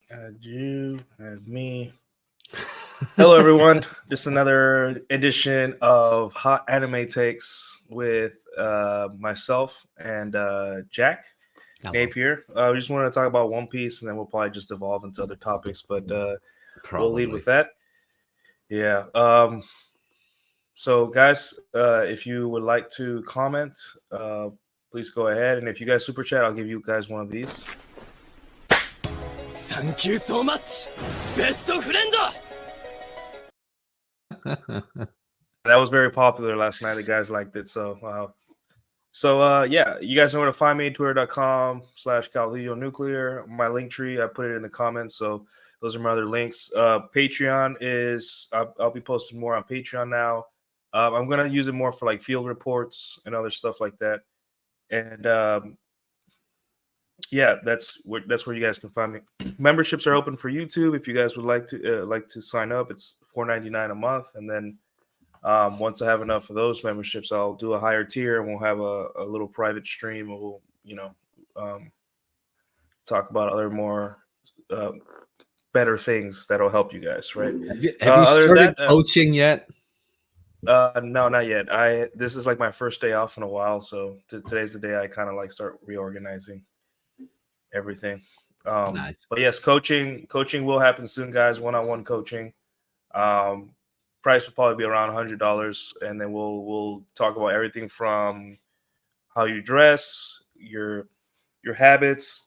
Had you, had me. Hello, everyone. Just another edition of Hot Anime Takes with myself and Jack Napier. We just want to talk about One Piece, and then we'll probably just evolve into other topics, but we'll lead with that. Yeah. So, guys, if you would like to comment, please go ahead. And if you guys super chat, I'll give you guys one of these. Thank you so much, best friend. That was very popular last night. The guys liked it. So, wow. So, yeah, you guys know where to find me. Twitter.com/caudillo nuclear. My link tree, I put it in the comments. So those are my other links. Patreon is, I'll be posting more on Patreon now. I'm going to use it more for like field reports and other stuff like that. And yeah, that's where you guys can find me. Memberships are open for YouTube. If you guys would like to sign up, it's $4.99 a month. And then once I have enough of those memberships, I'll do a higher tier and we'll have a little private stream. And we'll, talk about other more better things that'll help you guys, right? Have you started coaching yet? No, not yet. This is like my first day off in a while, so today's the day I kind of like start reorganizing everything. Nice. But yes, coaching will happen soon, guys. One-on-one coaching. Price will probably be around $100, and then we'll talk about everything from how you dress, your habits,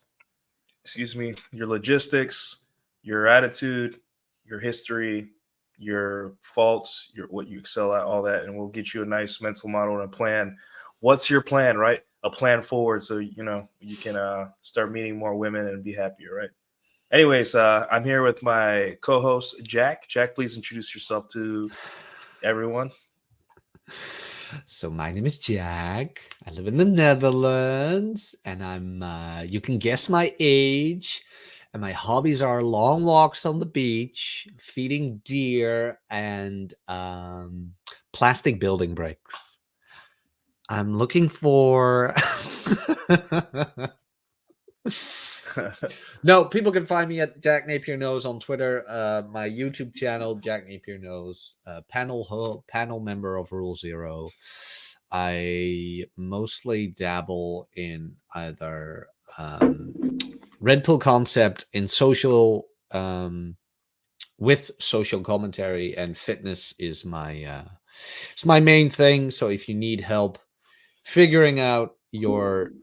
your logistics, your attitude, your history, your faults, what you excel at, all that, and we'll get you a nice mental model and a plan. What's your plan, right? A plan forward, so you can start meeting more women and be happier, right? Anyways, I'm here with my co-host Jack. Jack, please introduce yourself to everyone. So my name is Jack. I live in the Netherlands, and I'm you can guess my age. And my hobbies are long walks on the beach, feeding deer, and plastic building bricks. I'm looking for... No, people can find me at Jack Napier Knows on Twitter. My YouTube channel, Jack Napier Knows. Panel member of Rule Zero. I mostly dabble in either... Red Pill concept in social with social commentary, and fitness is my it's my main thing. So if you need help figuring out your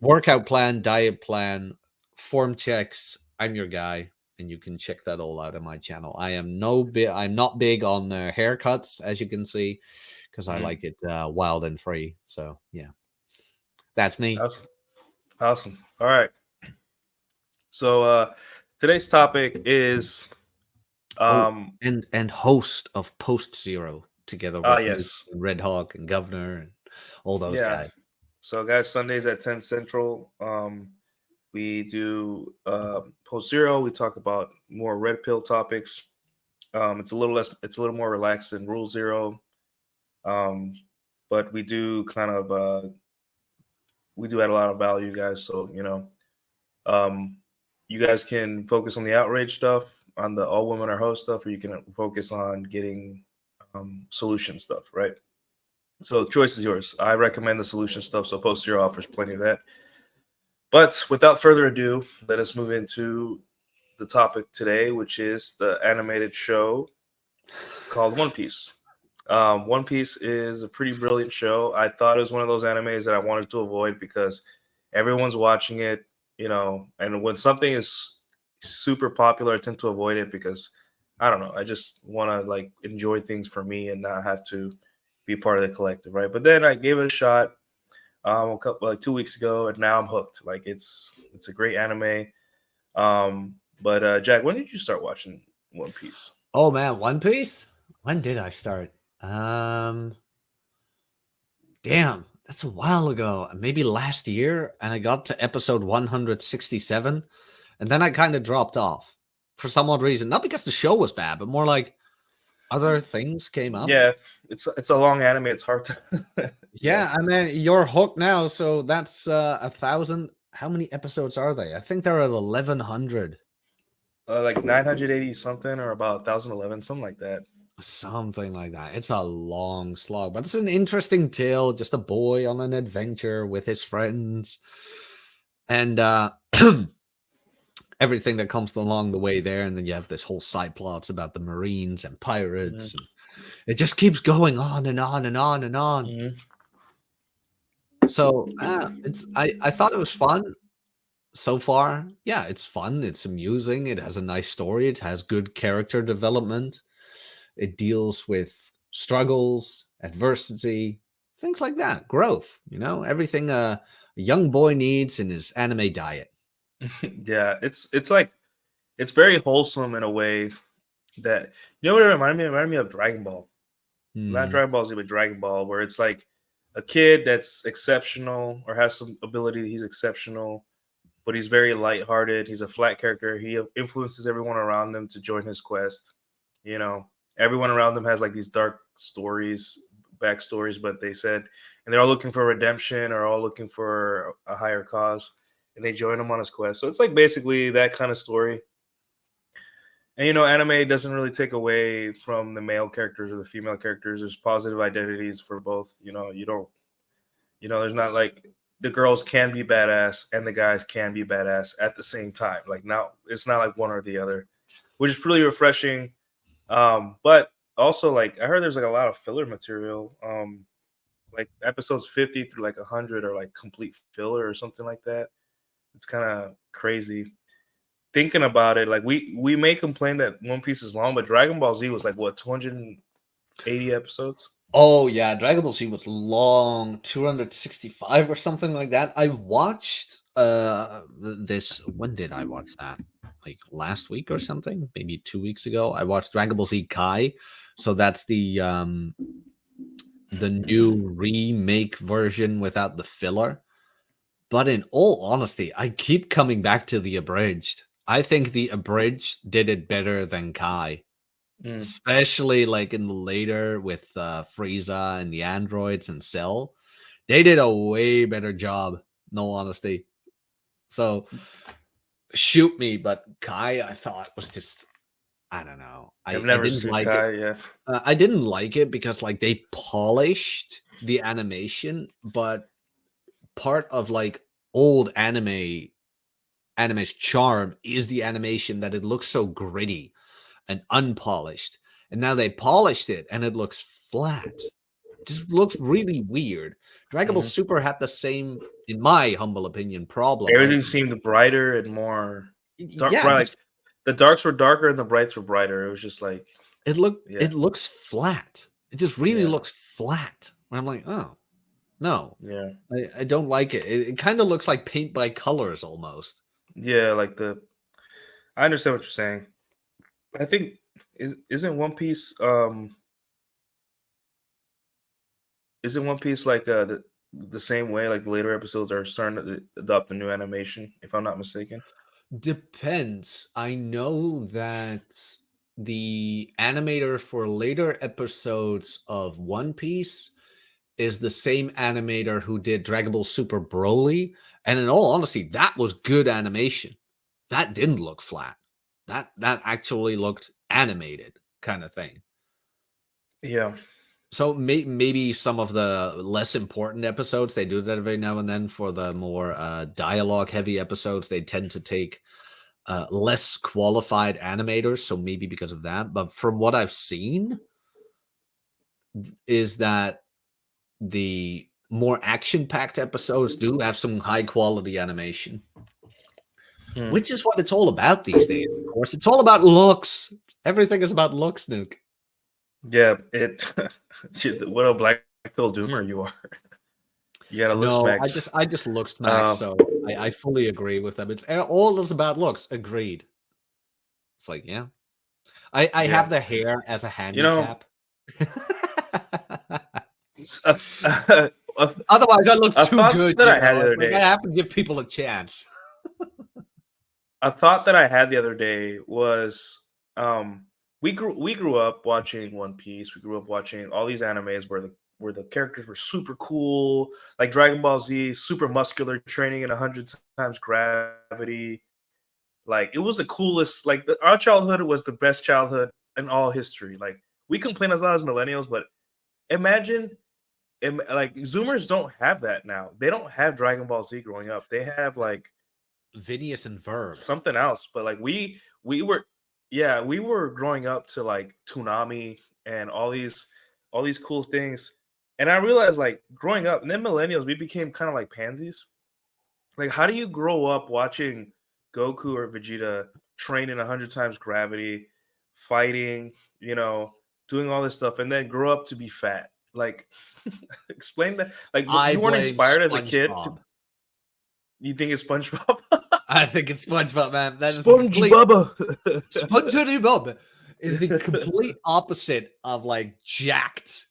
workout plan, diet plan, form checks, I'm your guy, and you can check that all out on my channel. I'm not big on haircuts, as you can see, because I like it wild and free. So yeah, that's me. Awesome. All right. So today's topic is and host of Post Zero together with yes. Red Hawk and Governor and all those guys. So guys, Sundays at 10 Central, we do Post Zero. We talk about more red pill topics. It's a little more relaxed than Rule Zero. But we do kind of we do add a lot of value, guys. So you guys can focus on the outrage stuff, on the all women are host stuff, or you can focus on getting solution stuff, right? So the choice is yours. I recommend the solution stuff, so Post Zero offers plenty of that. But without further ado, let us move into the topic today, which is the animated show called One Piece. One Piece is a pretty brilliant show. I thought it was one of those animes that I wanted to avoid because everyone's watching it, and when something is super popular, I tend to avoid it because I don't know. I just want to like enjoy things for me and not have to be part of the collective, right? But then I gave it a shot like 2 weeks ago, and now I'm hooked. Like it's a great anime. But Jack, when did you start watching One Piece? Oh man, One Piece? When did I start? Damn, that's a while ago. Maybe last year, and I got to episode 167, and then I kind of dropped off for some odd reason. Not because the show was bad, but more like other things came up. Yeah, it's a long anime. It's hard to. Yeah, I mean, you're hooked now, so that's 1,000. How many episodes are they? I think they're at 1,100. Like 980 something or about 1011, something like that. Something like that. It's a long slog, but it's an interesting tale. Just a boy on an adventure with his friends, and everything that comes along the way there. And then you have this whole side plots about the Marines and pirates. And it just keeps going on and on and on and on. So I thought it was fun so far. Yeah, it's fun. It's amusing. It has a nice story. It has good character development. It deals with struggles, adversity, things like that. Growth, everything a young boy needs in his anime diet. Yeah, it's like it's very wholesome in a way that what it reminded me? It reminded me of Dragon Ball. Not Dragon Ball Z, but Dragon Ball, where it's like a kid that's exceptional or has some ability. He's exceptional, but he's very lighthearted. He's a flat character. He influences everyone around him to join his quest. Everyone around them has like these dark stories, backstories, but they said, and they're all looking for redemption or all looking for a higher cause, and they join him on his quest. So it's like basically that kind of story. And anime doesn't really take away from the male characters or the female characters. There's positive identities for both. You don't. There's not like the girls can be badass and the guys can be badass at the same time. Like now, it's not like one or the other, which is really refreshing. But also like I heard there's like a lot of filler material. Like episodes 50 through like 100 are like complete filler or something like that. It's kind of crazy thinking about it. Like we may complain that One Piece is long, but Dragon Ball Z was like what 280 episodes. Oh yeah, Dragon Ball Z was long, 265 or something like that. I watched this. When did I watch that? Like last week or something, maybe 2 weeks ago. I watched Dragon Ball Z Kai. So that's the new remake version without the filler. But in all honesty, I keep coming back to the abridged. I think the abridged did it better than Kai. Especially like in the later with Frieza and the androids and Cell. They did a way better job, no honesty. So shoot me, but Kai I thought was just, I don't know. I've never seen like Kai, it. Yeah. I didn't like it because like they polished the animation, but part of like old anime's charm is the animation that it looks so gritty and unpolished. And now they polished it and it looks flat. It just looks really weird. Dragon Ball Super had the same, in my humble opinion, problem. Everything seemed brighter and more dark. Yeah, like the darks were darker and the brights were brighter. It was just like it looks flat. It just really looks flat. And I'm like, oh no. Yeah. I don't like it. It kind of looks like paint by colors almost. Yeah, like I understand what you're saying. I think isn't One Piece like the same way, like the later episodes are starting to adopt the new animation, if I'm not mistaken? Depends. I know that the animator for later episodes of One Piece is the same animator who did Dragon Ball Super Broly, and in all honesty, that was good animation. That didn't look flat. That actually looked animated, kind of thing. Yeah. So maybe some of the less important episodes, they do that every now and then. For the more dialogue heavy episodes, they tend to take less qualified animators, so maybe because of that. But from what I've seen, is that the more action-packed episodes do have some high-quality animation, which is what it's all about these days. Of course, it's all about looks. Everything is about looks, Nuke. Yeah, what a black pill doomer you are. You got a looks max. I just looks max, so I fully agree with them. It's all is about looks. Agreed. It's like, yeah. I have the hair as a handicap. Otherwise, I look too good. That I had the other day. I have to give people a chance. A thought that I had the other day was, we grew up watching One Piece. We grew up watching all these animes where the characters were super cool, like Dragon Ball Z, super muscular, training in 100 times gravity. Like, it was the coolest. Like, our childhood was the best childhood in all history. Like, we complain a lot as millennials, but imagine, like, Zoomers don't have that now. They don't have Dragon Ball Z growing up. They have like Phineas and Ferb, something else. But like we were growing up to like Toonami and all these cool things. And I realized, like, growing up, and then millennials, we became kind of like pansies. Like, how do you grow up watching Goku or Vegeta train in 100 times gravity, fighting, doing all this stuff, and then grow up to be fat? Like, explain that. Like, you weren't inspired as a kid. You think it's SpongeBob? I think it's SpongeBob, man. That is SpongeBob. SpongeBob is the complete opposite of like jacked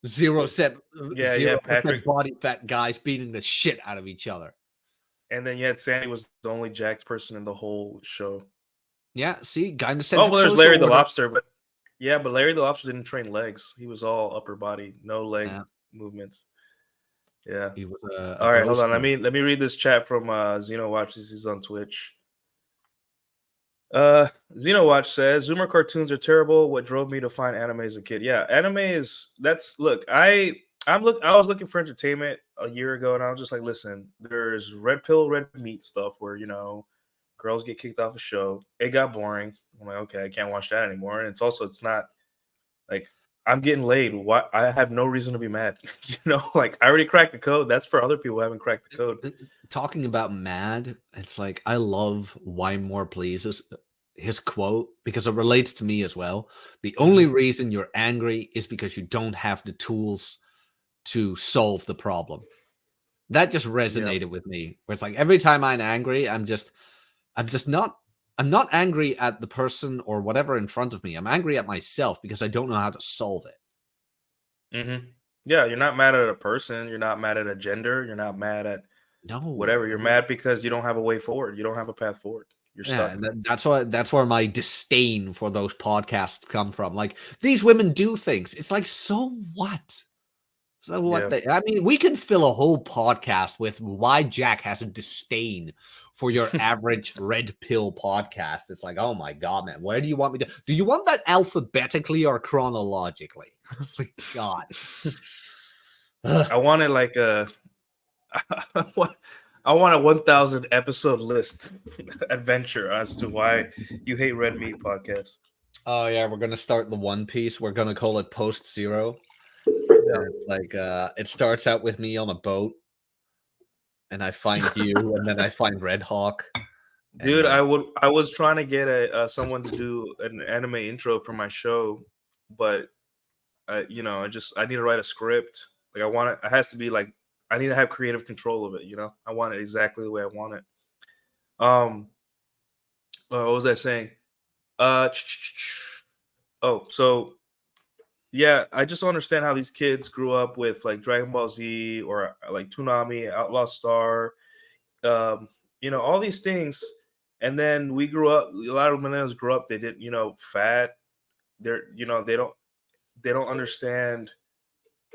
0% body fat guys beating the shit out of each other. And then yet Sandy was the only jacked person in the whole show. Yeah, see, kind of. Oh, well, there's Larry the Lobster, but Larry the Lobster didn't train legs. He was all upper body, no leg movements. Yeah. He was all right, hold on. Let me read this chat from Xeno Watch. This is on Twitch. Xeno Watch says Zoomer cartoons are terrible. What drove me to find anime as a kid? Yeah, anime is I was looking for entertainment a year ago, and I was just like, listen, there's red pill, red meat stuff where girls get kicked off a show. It got boring. I'm like, okay, I can't watch that anymore. And it's not like I'm getting laid. What? I have no reason to be mad. Like, I already cracked the code. That's for other people who haven't cracked the code. Talking about mad, it's like, I love Why More Please his quote, because it relates to me as well. The only reason you're angry is because you don't have the tools to solve the problem. That just resonated with me. Where it's like, every time I'm angry, I'm not angry at the person or whatever in front of me. I'm angry at myself because I don't know how to solve it. Mm-hmm. Yeah, you're not mad at a person. You're not mad at a gender. You're not mad at whatever. You're mad because you don't have a way forward. You don't have a path forward. You're stuck. And that's where my disdain for those podcasts come from. Like, these women do things. It's like, so what? So what? I mean, we can fill a whole podcast with why Jack has a disdain for your average red pill podcast. It's like, oh my God, man, where do you want me to? Do you want that alphabetically or chronologically? It's like, God. I wanted like I want a 1,000 episode list adventure as to why you hate red meat podcast. Oh yeah, we're gonna start the One Piece. We're gonna call it Post Zero. And it's like it starts out with me on a boat, and I find you, and then I find Red Hawk. Dude, I was trying to get someone to do an anime intro for my show, but I need to write a script. Like, I want it. It has to be like, I need to have creative control of it. I want it exactly the way I want it. What was I saying? So. Yeah, I just don't understand how these kids grew up with like Dragon Ball Z or like Toonami, Outlaw Star, all these things. And then we grew up, a lot of millennials grew up, they didn't, fat. They're, they don't understand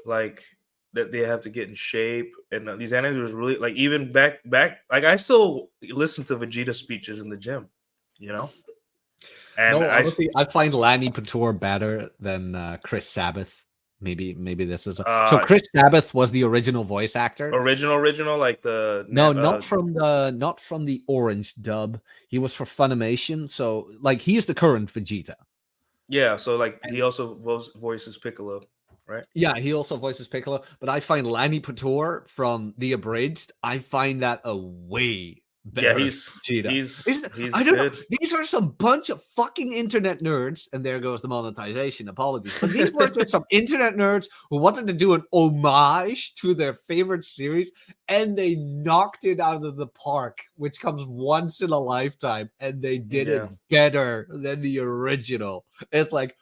like that they have to get in shape. And these animes really, like, even back, like, I still listen to Vegeta speeches in the gym, And honestly, I find Lanny Pator better than Chris Sabbath. Maybe this is so. Uh, Chris Sabbath was the original voice actor. original, like the No, not from the Orange dub. He was for Funimation. So like he's the current Vegeta. yeah. So like And he also voices Piccolo, right? yeah, he also voices Piccolo. But I find Lanny Pator from the Abridged. I find that a way Yeah, better Vegeta. he's I don't know. good. These are some bunch of fucking internet nerds, and there goes the monetization. Apologies, but these were just some internet nerds who wanted to do an homage to their favorite series, and they knocked it out of the park, which comes once in a lifetime, and they did it Yeah. better than the original. It's like,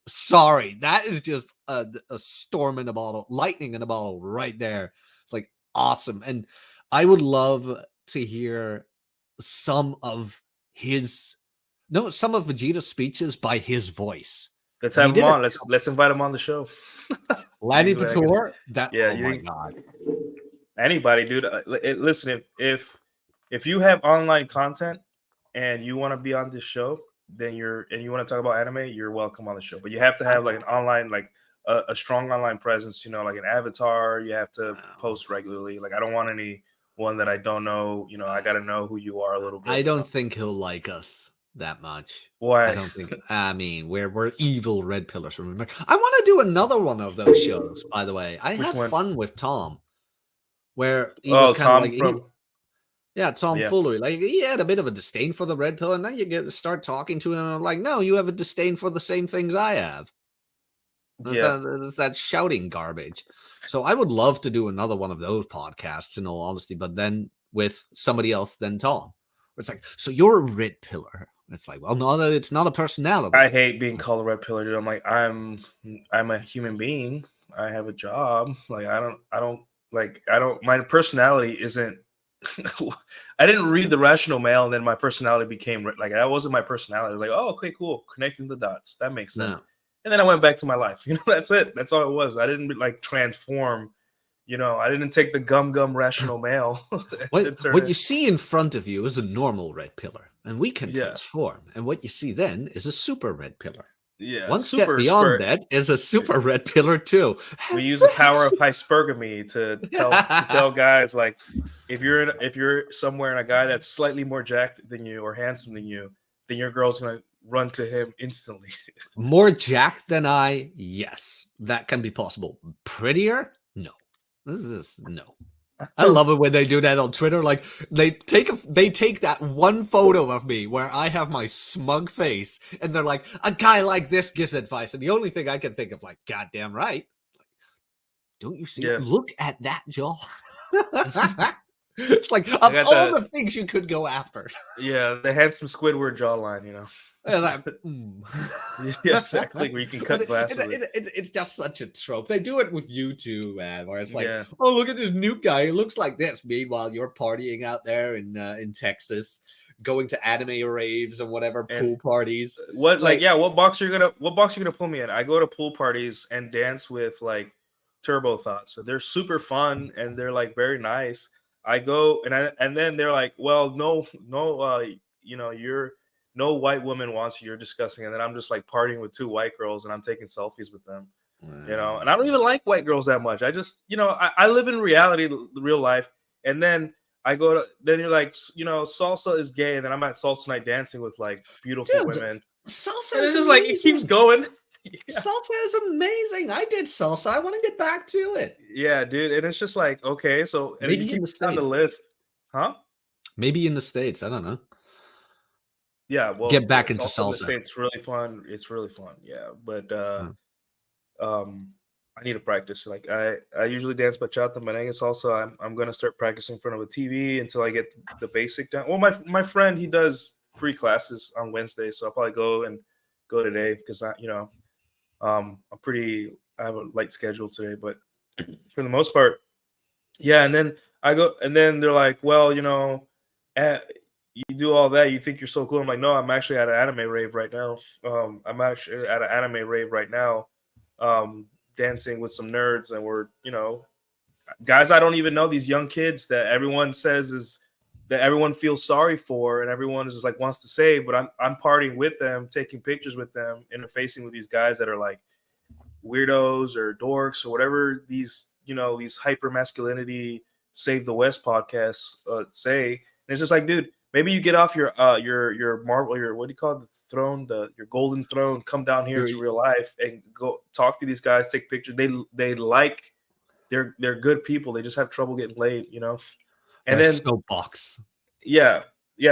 sorry, that is just a storm in a bottle, lightning in a bottle right there. It's like awesome, and I would love to hear some of Vegeta's speeches by his voice. Let's And he have him did it. on. Let's invite him on the show. Lanny You think that Pator, that Yeah, oh you my think- god. anybody, dude. Listen, if you have online content and you want to be on this show, then you want to talk about anime, you're welcome on the show. But you have to have like an online, like a strong online presence. You know, like an avatar. You have to post regularly. Like I don't want anyone that I don't know. You know, I got to know who you are a little bit. I don't think he'll like us that much. Why? I don't think. I mean, we're evil red pillars. Remember, I want to do another one of those shows. By the way, I had fun with Tom, where he was kind of like Tom Yeah. Fuller. Like he had a bit of a disdain for the red pill, and then you get to start talking to him, and I'm like, no, you have a disdain for the same things I have. Yeah. It's that shouting garbage. So I would love to do another one of those podcasts, in all honesty, but then with somebody else than Tom. It's like, so you're a red pillar. It's like, well, no, it's not a personality. I hate being called a red pillar, dude. I'm like, I'm a human being. I have a job. Like I don't my personality isn't I didn't read the Rational Mail, and then my personality became like that wasn't my personality. Like, oh, okay, cool, connecting the dots, that makes sense. No. And then I went back to my life. You know, that's it. That's all it was. I didn't like transform. You know, I didn't take the gum Rational Mail. What you see in front of you is a normal red pillar, and we can transform. And what you see then is a super red pillar. Yeah, one step beyond that is a super red pillar too. We use the power of hypergamy to tell guys, like, if you're somewhere and a guy that's slightly more jacked than you or handsome than you, then your girl's gonna run to him instantly. More jacked than I, yes, that can be possible. Prettier, no. This is no. I love it when they do that on Twitter. Like they take that one photo of me where I have my smug face, and they're like, a guy like this gives advice, and the only thing I can think of, like, goddamn right. Don't you see? Look at that jaw. It's like of all the things you could go after. Yeah, the handsome Squidward jawline, you know. Like, Yeah, exactly. Where you can cut glass. It's just such a trope. They do it with you too, man. Where it's like, oh, look at this new guy. He looks like this. Meanwhile, you're partying out there in Texas, going to anime raves and whatever pool parties. What box are you gonna pull me in? I go to pool parties and dance with like Turbo Thoughts. So they're super fun and they're like very nice. I go and then they're like, well, no, you know, no white woman wants you. You're disgusting. And then I'm just like partying with two white girls and I'm taking selfies with them, you know. And I don't even like white girls that much. I just, you know, I live in reality, real life. And then then you're like, you know, salsa is gay. And then I'm at salsa night dancing with like beautiful women. Salsa and it's just like, it keeps going. Salsa is amazing. I did salsa. I want to get back to it. Yeah, dude. And it's just like, okay, so and maybe you keep on the list, huh? Maybe in the States. I don't know. Yeah, well, get back into salsa. It's really fun. It's really fun. Yeah, but I need to practice. Like I usually dance bachata, merengue, salsa. I'm gonna start practicing in front of a TV until I get the basic down. Well, my friend, he does free classes on Wednesday, so I'll probably go today because I have a light schedule today, but for the most part, yeah. And then I go, and then they're like, well, you know, you do all that, you think you're so cool. I'm like, no, I'm actually at an anime rave right now. Dancing with some nerds, and we're, you know, guys I don't even know, these young kids that everyone says is that everyone feels sorry for and everyone is like wants to save, but I'm partying with them, taking pictures with them, interfacing with these guys that are like weirdos or dorks or whatever these these hyper masculinity save the West podcasts say. And it's just like, dude, maybe you get off your marble, your what do you call it, the throne, your golden throne, come down here to real life and go talk to these guys, take pictures. They're good people. They just have trouble getting laid, And They're then soapbox. yeah,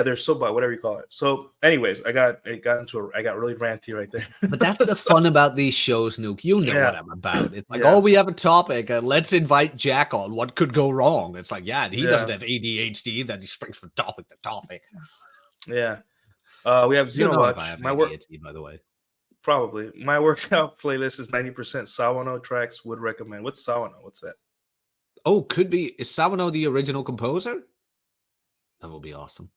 they're soapbox, whatever you call it. So, anyways, I got really ranty right there. But that's the fun about these shows, Nuke. You know what I'm about. It's like, oh, we have a topic. Let's invite Jack on. What could go wrong? It's like, he doesn't have ADHD. That he springs from topic to topic. Yeah. We have Xenowatch. I have ADHD, by the way. Probably. My workout playlist is 90% Sawano tracks. Would recommend. What's Sawano? What's that? Oh, could be. Is Sawano the original composer? That would be awesome.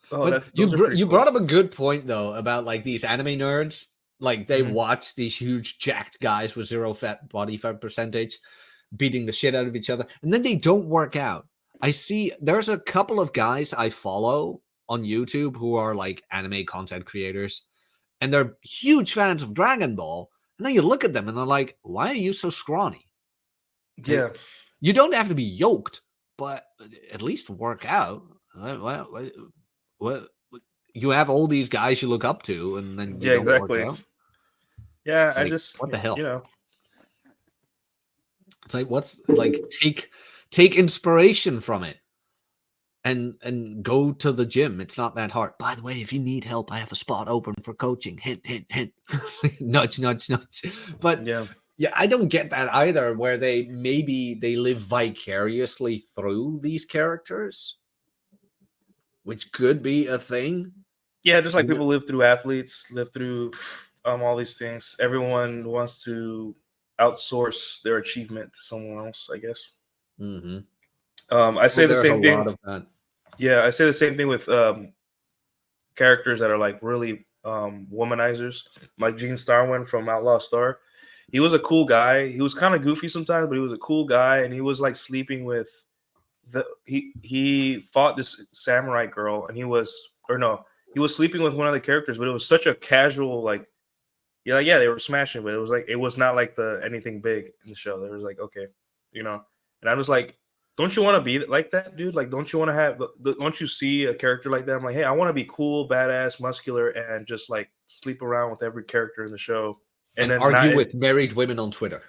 Oh, but you brought up a good point though about like these anime nerds. Like they watch these huge jacked guys with zero body fat percentage beating the shit out of each other, and then they don't work out. I see there's a couple of guys I follow on YouTube who are like anime content creators, and they're huge fans of Dragon Ball. And then you look at them and they're like, "Why are you so scrawny?" Yeah, like, you don't have to be yoked, but at least work out. What you have all these guys you look up to, and then you don't exactly. work out. Yeah, it's I like, just what the hell? It's like what's like take inspiration from it, and go to the gym. It's not that hard. By the way, if you need help, I have a spot open for coaching. Hint, hint, hint. Nudge, nudge, nudge. But yeah, I don't get that either. Where they live vicariously through these characters, which could be a thing. Yeah, just like people live through athletes, live through all these things. Everyone wants to outsource their achievement to someone else, I guess. Mm-hmm. I say the same thing. Yeah, I say the same thing with characters that are like really womanizers, like Gene Starwin from Outlaw Star. He was a cool guy. He was kind of goofy sometimes, but he was a cool guy, and he was like sleeping with he fought this samurai girl, and he was sleeping with one of the characters, but it was such a casual they were smashing, but it was not like anything big in the show. There was like, okay, and I was like, don't you want to be like that, dude? Like, don't you want to have don't you see a character like that? I'm like, hey, I want to be cool, badass, muscular, and just like sleep around with every character in the show, and then argue with married women on Twitter.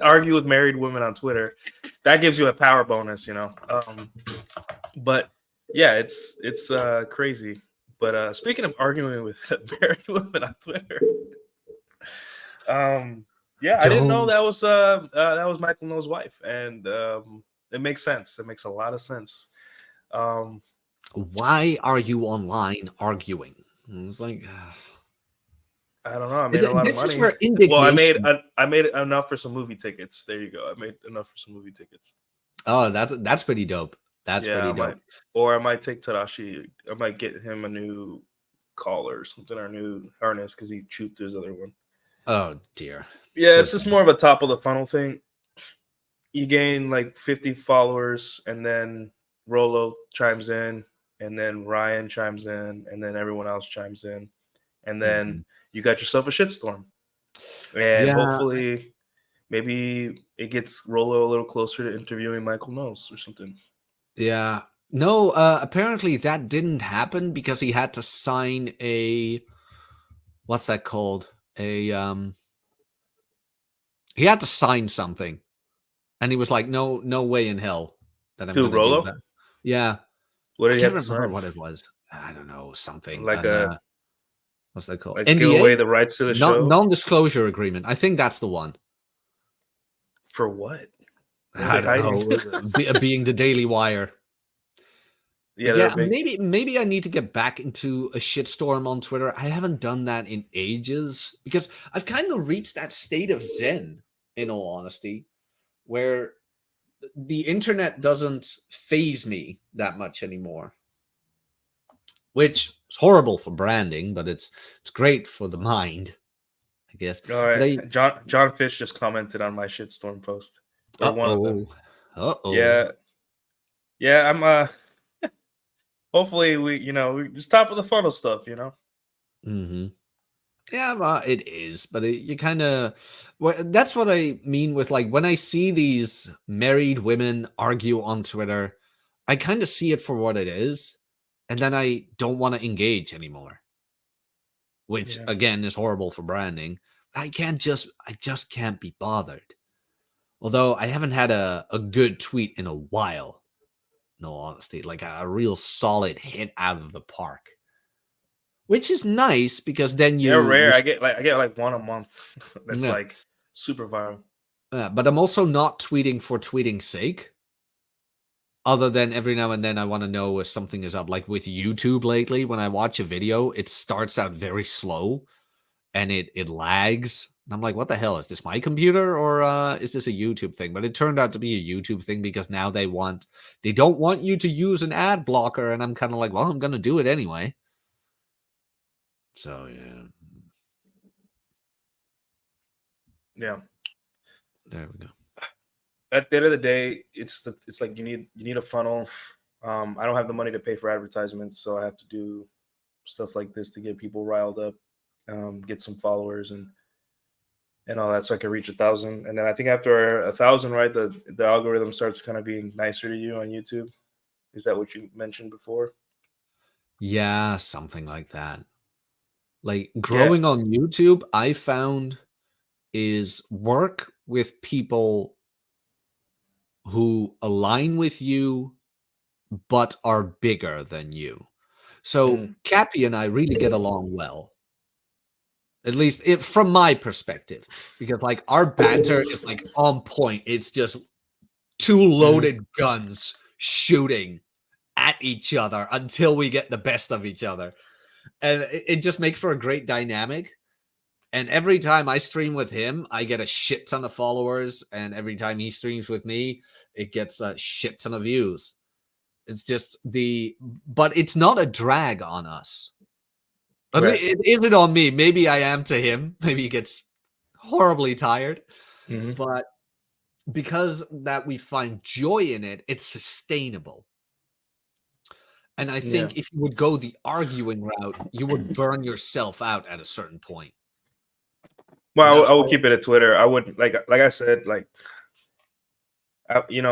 Argue with married women on Twitter. That gives you a power bonus, But yeah, it's crazy. But speaking of arguing with married women on Twitter, yeah, I didn't know that was Michael No's wife, and it makes sense. It makes a lot of sense. Why are you online arguing? It's like I don't know. I made a lot of money. Where indignation... Well, I made enough for some movie tickets. There you go. I made enough for some movie tickets. Oh, that's pretty dope. That's pretty dope. I might take Tadashi. I might get him a new collar or something, or a new harness because he chewed through his other one. Oh dear. Yeah, it's just more of a top of the funnel thing. You gain like 50 followers, and then Rolo chimes in, and then Ryan chimes in, and then everyone else chimes in, and then you got yourself a shitstorm. And hopefully, maybe it gets Rolo a little closer to interviewing Michael Knowles or something. Yeah. No, apparently that didn't happen because he had to sign what's that called? He had to sign something. And he was like, no way in hell that I'm going to do that. Yeah. What did he have to remember sign? What it was. I don't know, something. Like what's that called? Like NDA? Give away the rights to the show? Non-disclosure agreement. I think that's the one. For what? I don't know. Being the Daily Wire. Yeah, maybe I need to get back into a shitstorm on Twitter. I haven't done that in ages because I've kind of reached that state of zen, in all honesty, where the internet doesn't faze me that much anymore. Which is horrible for branding, but it's great for the mind, I guess. All right, John Fish just commented on my shitstorm post. One of them. Yeah. I'm hopefully we just top of the funnel stuff, Mm-hmm. Yeah, well, it is, but you kind of that's what I mean with like when I see these married women argue on Twitter, I kind of see it for what it is, and then I don't want to engage anymore, which Yeah. again is horrible for branding. I just can't be bothered. Although I haven't had a good tweet in a while, no honesty, like a real solid hit out of the park, which is nice because then They're you rare. I get like one a month. That's yeah. like super viral. But I'm also not tweeting for tweeting's sake. Other than every now and then, I want to know if something is up. Like with YouTube lately, when I watch a video, it starts out very slow and it lags. And I'm like, what the hell? Is this my computer or is this a YouTube thing? But it turned out to be a YouTube thing because now they don't want you to use an ad blocker. And I'm kind of like, well, I'm going to do it anyway. So, yeah. Yeah. There we go. At the end of the day, it's like you need a funnel. I don't have the money to pay for advertisements, so I have to do stuff like this to get people riled up, get some followers and all that, so I can reach 1,000. And then I think after 1,000, right, the algorithm starts kind of being nicer to you on YouTube. Is that what you mentioned before? Yeah, something like that. Like Yeah. growing on YouTube, I found is work with people who align with you but are bigger than you. So Mm. Cappy and I really get along well. At least from my perspective, because like our banter is like on point. It's just two Mhm. loaded guns shooting at each other until we get the best of each other. And it just makes for a great dynamic. And every time I stream with him, I get a shit ton of followers. And every time he streams with me, it gets a shit ton of views. It's just but it's not a drag on us. At Right. least it isn't on me. Maybe I am to him. Maybe he gets horribly tired. Mhm. But because that we find joy in it, it's sustainable. And I Yeah. think if you would go the arguing route, you would burn yourself out at a certain point. Well, And that's I why would keep it at Twitter. I wouldn't like I said, like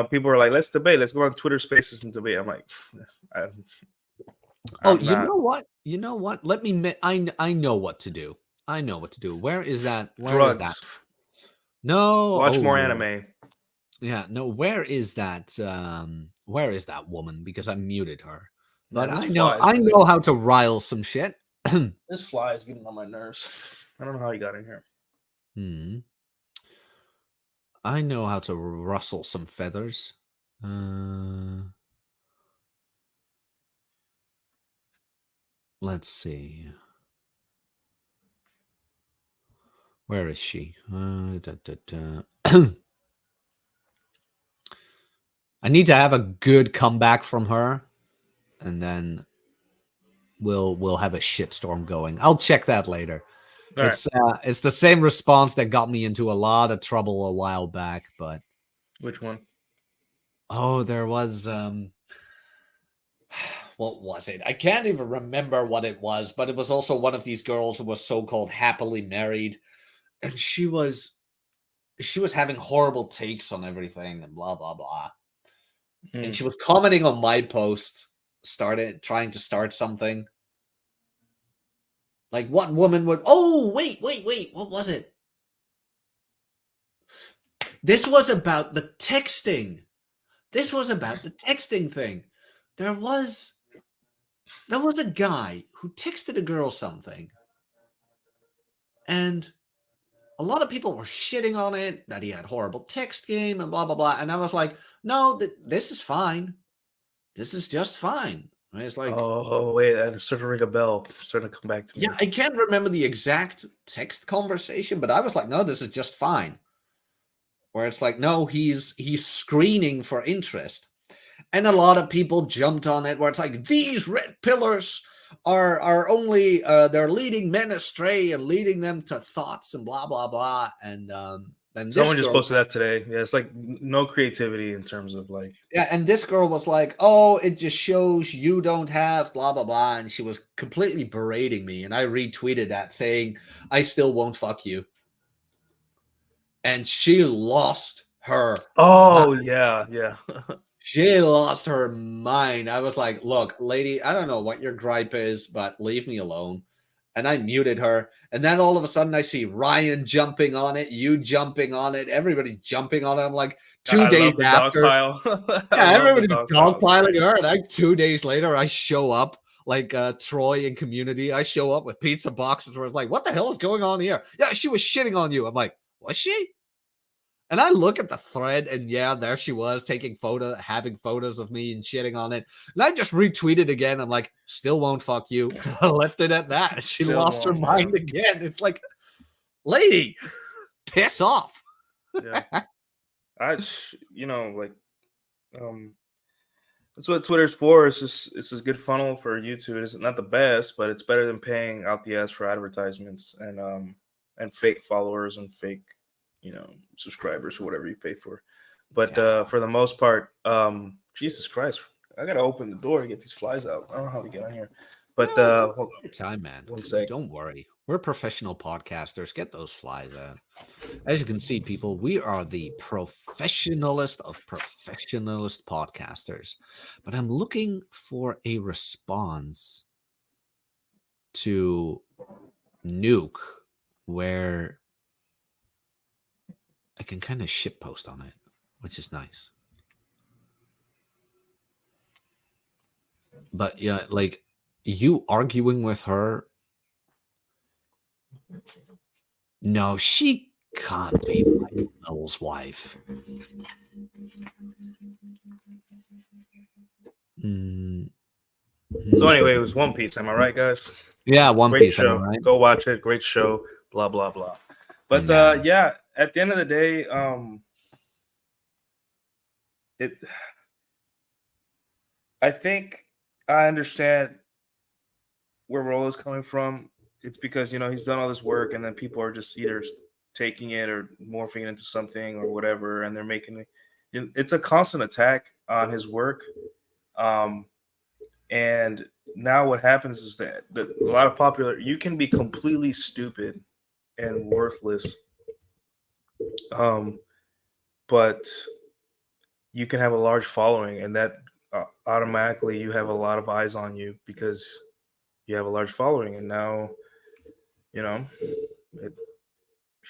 people are like, let's debate, let's go on Twitter Spaces and debate. I'm like, I, Oh, I'm not. You know what? Let me I know what to do. I know what to do. Where is that? Where is that? Drugs. No. Watch Oh more Lord. anime. Yeah, no, where is that woman? Because I muted her. But Man, this fly is I really. know how to rile some shit. This fly is getting on my nerves. I don't know how he got in here. Hmm. I know how to rustle some feathers. Let's see. Where is she? I need to have a good comeback from her, and then we'll have a shitstorm going. I'll check that later. All right. It's the same response that got me into a lot of trouble a while back, but Which one? there was what was it? I can't even remember what it was, but it was also one of these girls who was so-called happily married, and she was having horrible takes on everything and blah blah blah. And Mm. she was commenting on my post, trying to start something. Like what woman would wait, what was it? This was about the texting. This was about the texting thing. There was a guy who texted a girl something, and a lot of people were shitting on it, that he had horrible text game and blah blah blah. And I was like, no, this is fine. This is just fine. And it's like, Oh wait, it's starting to ring a bell. It's starting to come back to me. yeah, I can't remember the exact text conversation, but I was like, no, this is just fine. Where it's like, no, he's screening for interest. And a lot of people jumped on it where it's like, these red pillars are only they're leading men astray and leading them to thoughts and blah blah blah. And And Someone this just girl, posted that today. Yeah, it's like no creativity in terms of like. yeah, and this girl was like, "Oh, it just shows you don't have blah blah blah," and she was completely berating me, and I retweeted that saying, "I still won't fuck you," and she lost her Oh mind. yeah. She lost her mind. I was like, "Look, lady, I don't know what your gripe is, but leave me alone." And I muted her. And then all of a sudden, I see Ryan jumping on it, you jumping on it, everybody jumping on it. I'm like, two I days love the dog after, pile. I yeah, love the everybody was dog pile. It's dogpiling great. her. And 2 days later, I show up like Troy in Community. I show up with pizza boxes where it's like, what the hell is going on here? Yeah, she was shitting on you. I'm like, was she? And I look at the thread, and yeah, there she was having photos of me and shitting on it. And I just retweeted again. I'm like, still won't fuck you. I left it at that. She Still lost her won't, mind man. again. It's like, lady, piss off. Yeah, like, that's what Twitter's for. It's a good funnel for YouTube. It's not the best, but it's better than paying out the ass for advertisements and fake followers and fake, subscribers or whatever you pay for. But for the most part, Jesus Christ, I gotta open the door to get these flies out. I don't know how to get on here. But hold on. Your time, man. One sec. Don't worry. We're professional podcasters. Get those flies out. As you can see, people, we are the professionalist of professionalist podcasters. But I'm looking for a response to Nuke where I can kind of shitpost on it, which is nice. But yeah, like you arguing with her. No, she can't be my Mel's wife. So anyway, it was One Piece. Am I right, guys? Yeah, One Great Piece. show. Am I right? Go watch it. Great show. Blah blah blah. But Yeah. at the end of the day, I think I understand where Rollo's coming from. It's because he's done all this work, and then people are just either taking it or morphing it into something or whatever, and they're making it. It's a constant attack on his work. And now what happens is that a lot of you can be completely stupid and worthless, but you can have a large following, and that automatically you have a lot of eyes on you because you have a large following. And now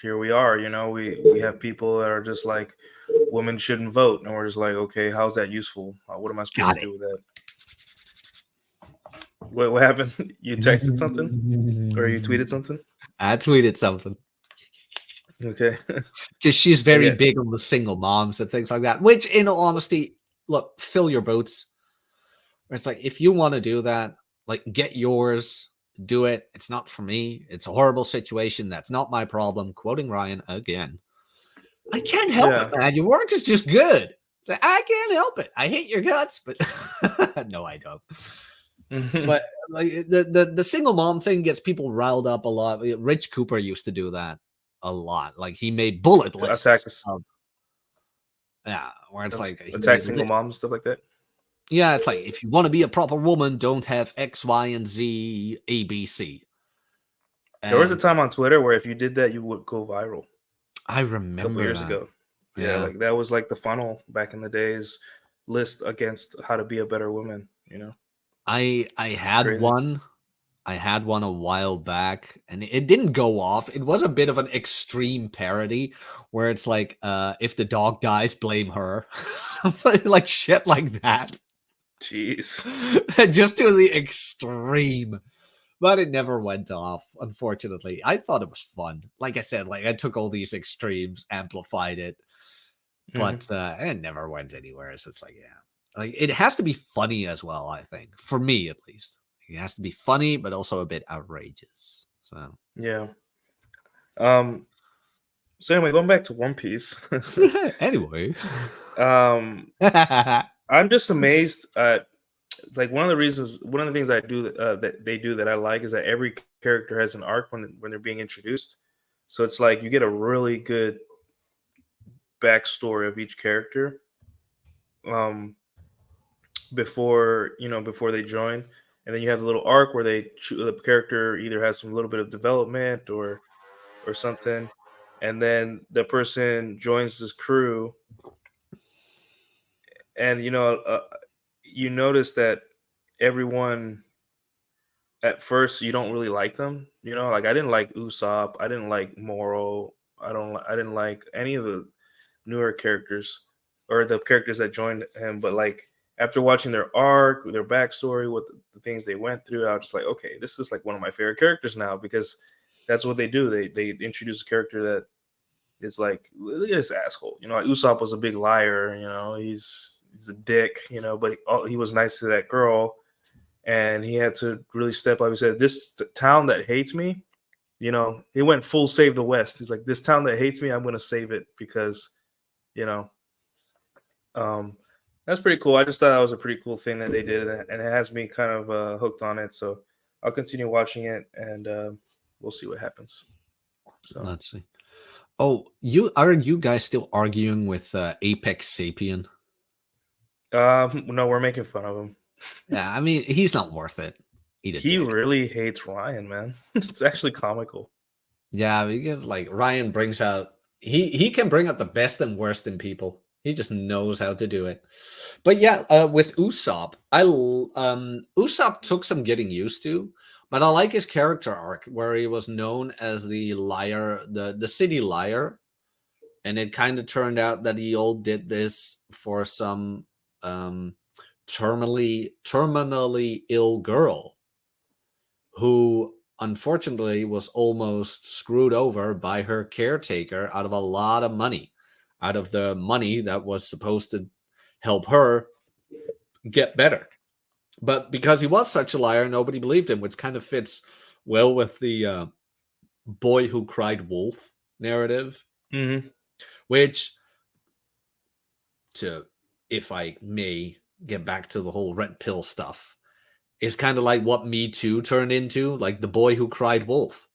here we are. We have people that are just like, women shouldn't vote, and we're just like, okay, how's that useful? What am I supposed to do with that? What happened? You texted something or you tweeted something? I tweeted something. Okay. Because she's very big on the single moms and things like that, which in all honesty, look, fill your boots. It's like, if you want to do that, like, get yours, do it. It's not for me. It's a horrible situation. That's not my problem. Quoting Ryan again. I can't help it, man. Your work is just good. Like, I can't help it. I hate your guts, but no, I don't. But like the single mom thing gets people riled up a lot. Rich Cooper used to do that a lot. Like, he made bullet lists. Where it's like attack single moms, stuff like that. Yeah, it's like, if you want to be a proper woman, don't have X, Y, and Z, A, B, C. There was a time on Twitter where if you did that, you would go viral. I remember a couple years ago. Yeah, like that was like the funnel back in the days. List against how to be a better woman. I had one. I had one a while back, and it didn't go off. It was a bit of an extreme parody where it's like, if the dog dies, blame her. Something like shit like that. Jeez. Just to the extreme. But it never went off, unfortunately. I thought it was fun. Like I said, like, I took all these extremes, amplified it, but it never went anywhere. So it's like, like, it has to be funny as well, I think. For me, at least. It has to be funny, but also a bit outrageous. So yeah. So anyway, going back to One Piece. Anyway, I'm just amazed at, like, one of the things I do that they do that I like is that every character has an arc when they're being introduced. So it's like you get a really good backstory of each character um before they join, and then you have a little arc where the character either has some little bit of development or something, and then the person joins this crew, and you notice that everyone at first you don't really like them. Like I didn't like Usopp, I didn't like Moro, I didn't like any of the newer characters or the characters that joined him. But like after watching their arc, their backstory, what the things they went through, I was just like, okay, this is like one of my favorite characters now, because that's what they do. They introduce a character that is like, look at this asshole. Like Usopp was a big liar. He's a dick. But he was nice to that girl, and he had to really step up. He said, "This town that hates me." He went full save the West. He's like, this town that hates me, I'm going to save it because, you know, that's pretty cool. I just thought that was a pretty cool thing that they did, and it has me kind of hooked on it. So I'll continue watching it, and we'll see what happens. So let's see. Oh, you guys still arguing with Apex Sapien? No, we're making fun of him. Yeah, I mean, he's not worth it. He really hates Ryan, man. It's actually comical. Yeah, because like Ryan brings out he can bring out the best and worst in people. He just knows how to do it. But yeah, with Usopp, Usopp took some getting used to, but I like his character arc where he was known as the liar, the city liar, and it kind of turned out that he all did this for some terminally ill girl who unfortunately was almost screwed over by her caretaker out of a lot of money, out of the money that was supposed to help her get better. But because he was such a liar, nobody believed him, which kind of fits well with the boy who cried wolf narrative. Mm-hmm. Which, if I may get back to the whole red pill stuff, is kind of like what Me Too turned into, like the boy who cried wolf.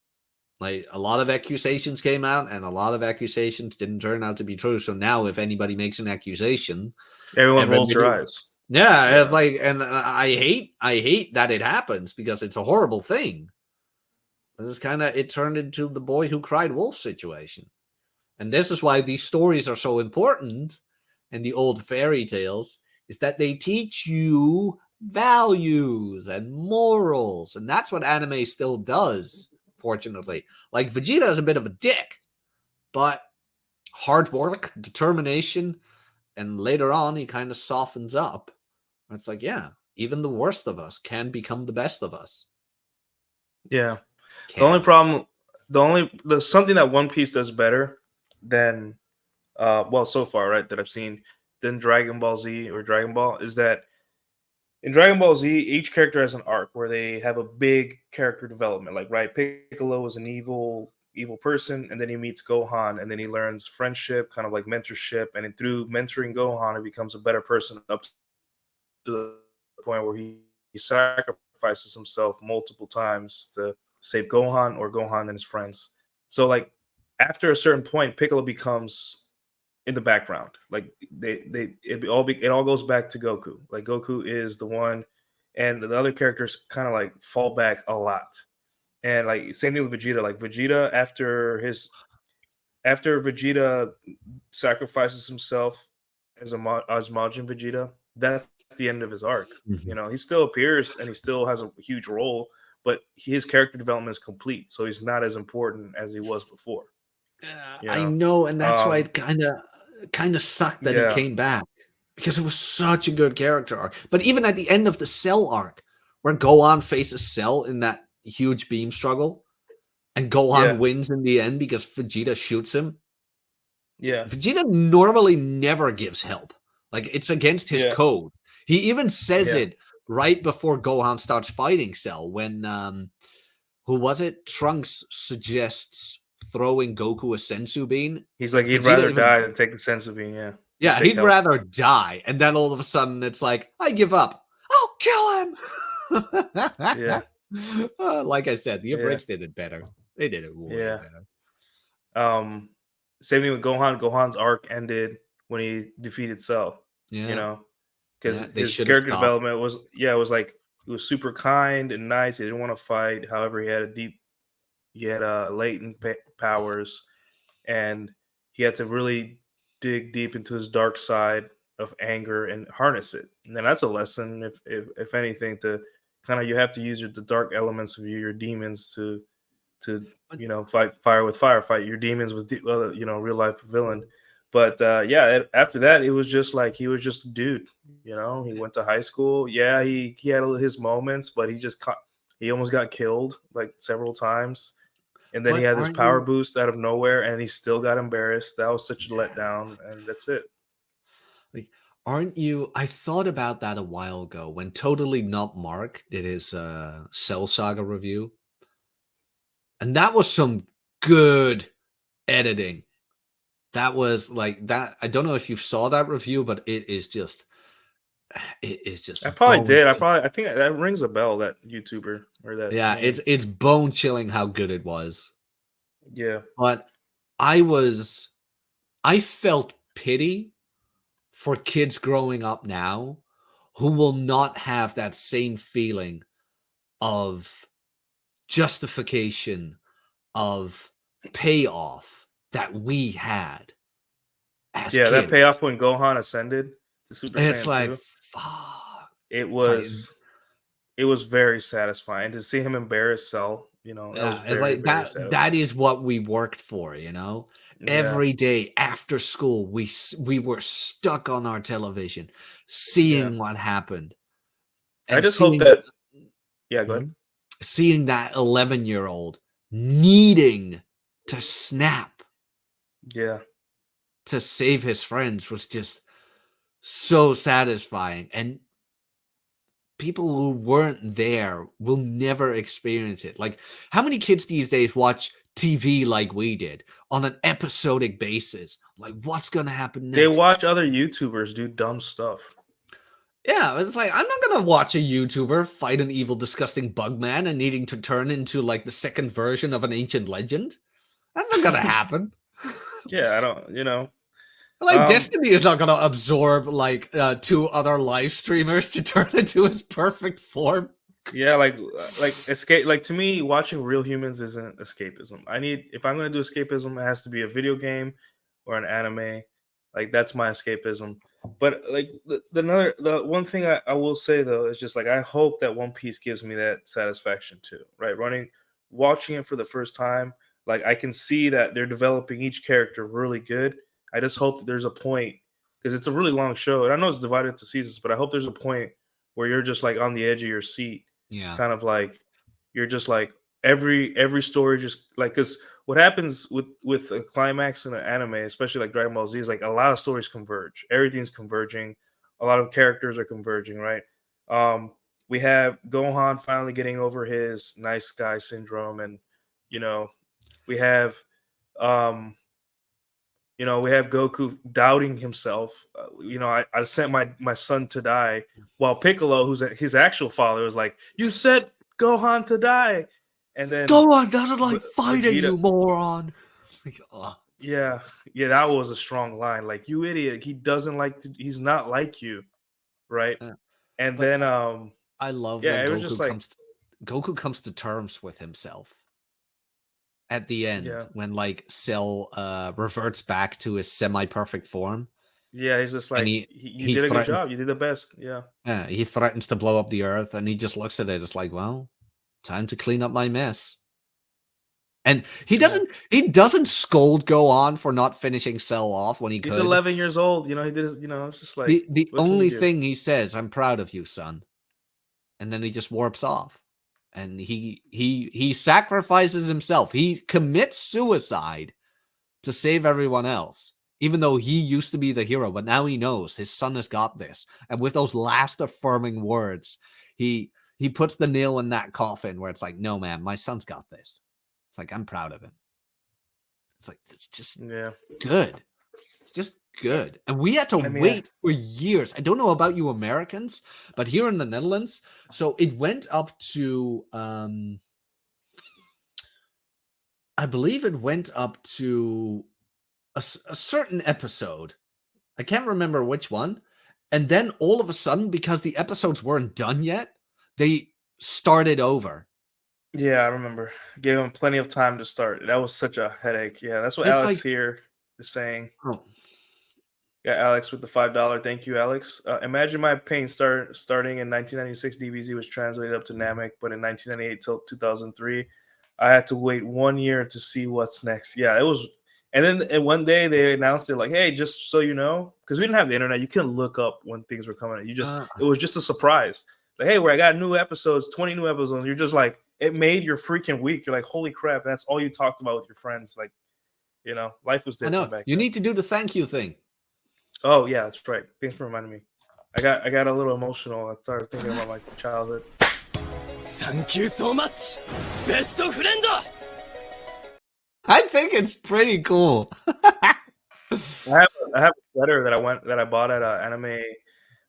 Like a lot of accusations came out, and a lot of accusations didn't turn out to be true. So now, if anybody makes an accusation, everyone rolls their eyes. Yeah, it's like, and I hate that it happens because it's a horrible thing. It's it turned into the boy who cried wolf situation, and this is why these stories are so important. And the old fairy tales is that they teach you values and morals, and that's what anime still does, fortunately. Like Vegeta is a bit of a dick, but hard work, determination, and later on he kind of softens up. It's like, yeah, even the worst of us can become the best of us. Yeah. The only problem, something that One Piece does better than so far, right, that I've seen, than Dragon Ball Z or Dragon Ball, is that in Dragon Ball Z, each character has an arc where they have a big character development. Like, right, Piccolo is an evil person, and then he meets Gohan, and then he learns friendship, kind of like mentorship, and then through mentoring Gohan, he becomes a better person up to the point where he sacrifices himself multiple times to save Gohan or Gohan and his friends. So, like, after a certain point, Piccolo becomes in the background. Like it all goes back to Goku. Like Goku is the one, and the other characters kind of like fall back a lot. And like same thing with Vegeta. Like Vegeta, after Vegeta sacrifices himself as Majin Vegeta, that's the end of his arc. Mm-hmm. He still appears and he still has a huge role, but his character development is complete. So he's not as important as he was before. I know, and that's why it kind of sucked that he came back, because it was such a good character arc. But even at the end of the Cell arc, where Gohan faces Cell in that huge beam struggle, and Gohan wins in the end because Vegeta shoots him. Yeah, Vegeta normally never gives help. Like, it's against his code. He even says it right before Gohan starts fighting Cell, when who was it? Trunks suggests throwing Goku a sensu bean. He's like, he'd rather die than take the sensu bean. Yeah, he'd rather die. And then all of a sudden it's like, I give up. I'll kill him. Like I said, the Abrams did it better. They did it way better. same thing with Gohan. Gohan's arc ended when he defeated Cell. You Yeah, know, because yeah, they his should have character stopped. development was it was like he was super kind and nice. He didn't want to fight. However, he had latent powers, and he had to really dig deep into his dark side of anger and harness it. And then that's a lesson, if anything, to kind of you have to use the dark elements of your demons to fight fire with fire, fight your demons with real life villain. But after that, it was just like he was just a dude. He went to high school. Yeah, he had his moments, but he almost got killed like several times. And then he But had this aren't power you boost out of nowhere, and he still got embarrassed. That was such a letdown, and that's it. like aren't you? I thought about that a while ago when Totally Not Mark did his Cell Saga review, and that was some good editing. That was like that. I don't know if you saw that review, but it is just I probably bone. did. I think that rings a bell. That YouTuber or that Yeah, name. it's bone chilling how good it was. Yeah, But I felt pity for kids growing up now who will not have that same feeling of justification, of payoff that we had as yeah. That kids. payoff when Gohan ascended to Super It's Saiyan like, 2, fuck. it It's like, was it was very satisfying to see him embarrass Cell. That was yeah, it's very like very that satisfying. is what we worked for, you know? Yeah, Every day after school, we were stuck on our television, yeah. seeing what happened I and just hope seeing that. Yeah, go ahead. Mhm. Seeing that 11-year-old needing to snap Yeah, to save his friends was just so satisfying. And people who weren't there will never experience it. Like, how many kids these days watch TV like we did on an episodic basis? Like, what's going to happen they next? watch other YouTubers do dumb stuff. Yeah, it's like, I'm not going to watch a YouTuber fight an evil, disgusting bug man and needing to turn into like the second version of an ancient legend. That's not going to happen. Yeah, I don't. Like, Destiny is not going to absorb like two other live streamers to turn into his perfect form. Yeah, like escape. Like to me, watching real humans isn't escapism. If I'm gonna do escapism, it has to be a video game or an anime. Like that's my escapism. But like the one thing I will say though is just like I hope that One Piece gives me that satisfaction too. Right, watching it for the first time, like I can see that they're developing each character really good. I just hope that there's a point because it's a really long show, and I know it's divided into seasons, but I hope there's a point where you're just like on the edge of your seat, Yeah. kind of like you're just like every story just like because what happens with a climax in an anime, especially like Dragon Ball Z, is like a lot of stories converge. Everything's converging. A lot of characters are converging, right? Um, we have Gohan finally getting over his nice guy syndrome, and you know, we have um we have Goku doubting himself. I sent my son to die, while Piccolo, who's his actual father, was like, "You sent Gohan to die," and then Go on, doesn't like fighting, Vegeta. you moron. Like, oh, Yeah, yeah, that was a strong line. Like, you idiot, he doesn't like. He's not like you, right? yeah. And But then, I love yeah, when it was just like, Goku comes to terms with himself at the end yeah, when like Cell reverts back to his semi-perfect form, yeah, he's just and like, he you he did a good threatens job, you did the best, yeah, he threatens to blow up the earth, and he just looks at it. It's like, well, time to clean up my mess. And yeah. he doesn't scold Go on for not finishing Cell off when he He's could. 11 years old, he did his, it's just like, The what can you only do? thing he says, "I'm proud of you, son," and then he just warps off. And he sacrifices himself. He commits suicide to save everyone else, even though he used to be the hero. But now he knows his son has got this. And with those last affirming words, he puts the nail in that coffin where it's like, no, man, my son's got this. It's like, I'm proud of him. It's like, it's just Yeah. good. It's just good. And we had to I mean, wait for years. I don't know about you Americans, but here in the Netherlands, so it went up to I believe it went up to a certain episode. I can't remember which one. And then all of a sudden, because the episodes weren't done yet, they started over. Yeah, I remember. Gave him plenty of time to start. That was such a headache. Yeah, that's what It's Alex like, here is saying. oh, Yeah, Alex with the $5. Thank you, Alex. Imagine my pain starting in 1996. DBZ was translated up to Namek, but in 1998 till 2003, I had to wait 1 year to see what's next. Yeah, it was. And one day they announced it like, "Hey, just so you know," because we didn't have the internet, you couldn't look up when things were coming. It was just a surprise. Like, hey, where I got new episodes, 20 new episodes. You're just like, it made your freaking week. You're like, holy crap, that's all you talked about with your friends. Like, life was I different know. back You then. need to do the thank you thing. Oh yeah, that's right. Thanks for reminding me. I got a little emotional. I started thinking about my childhood. Thank you so much, best friend. I think it's pretty cool. I have a sweater that I bought at an anime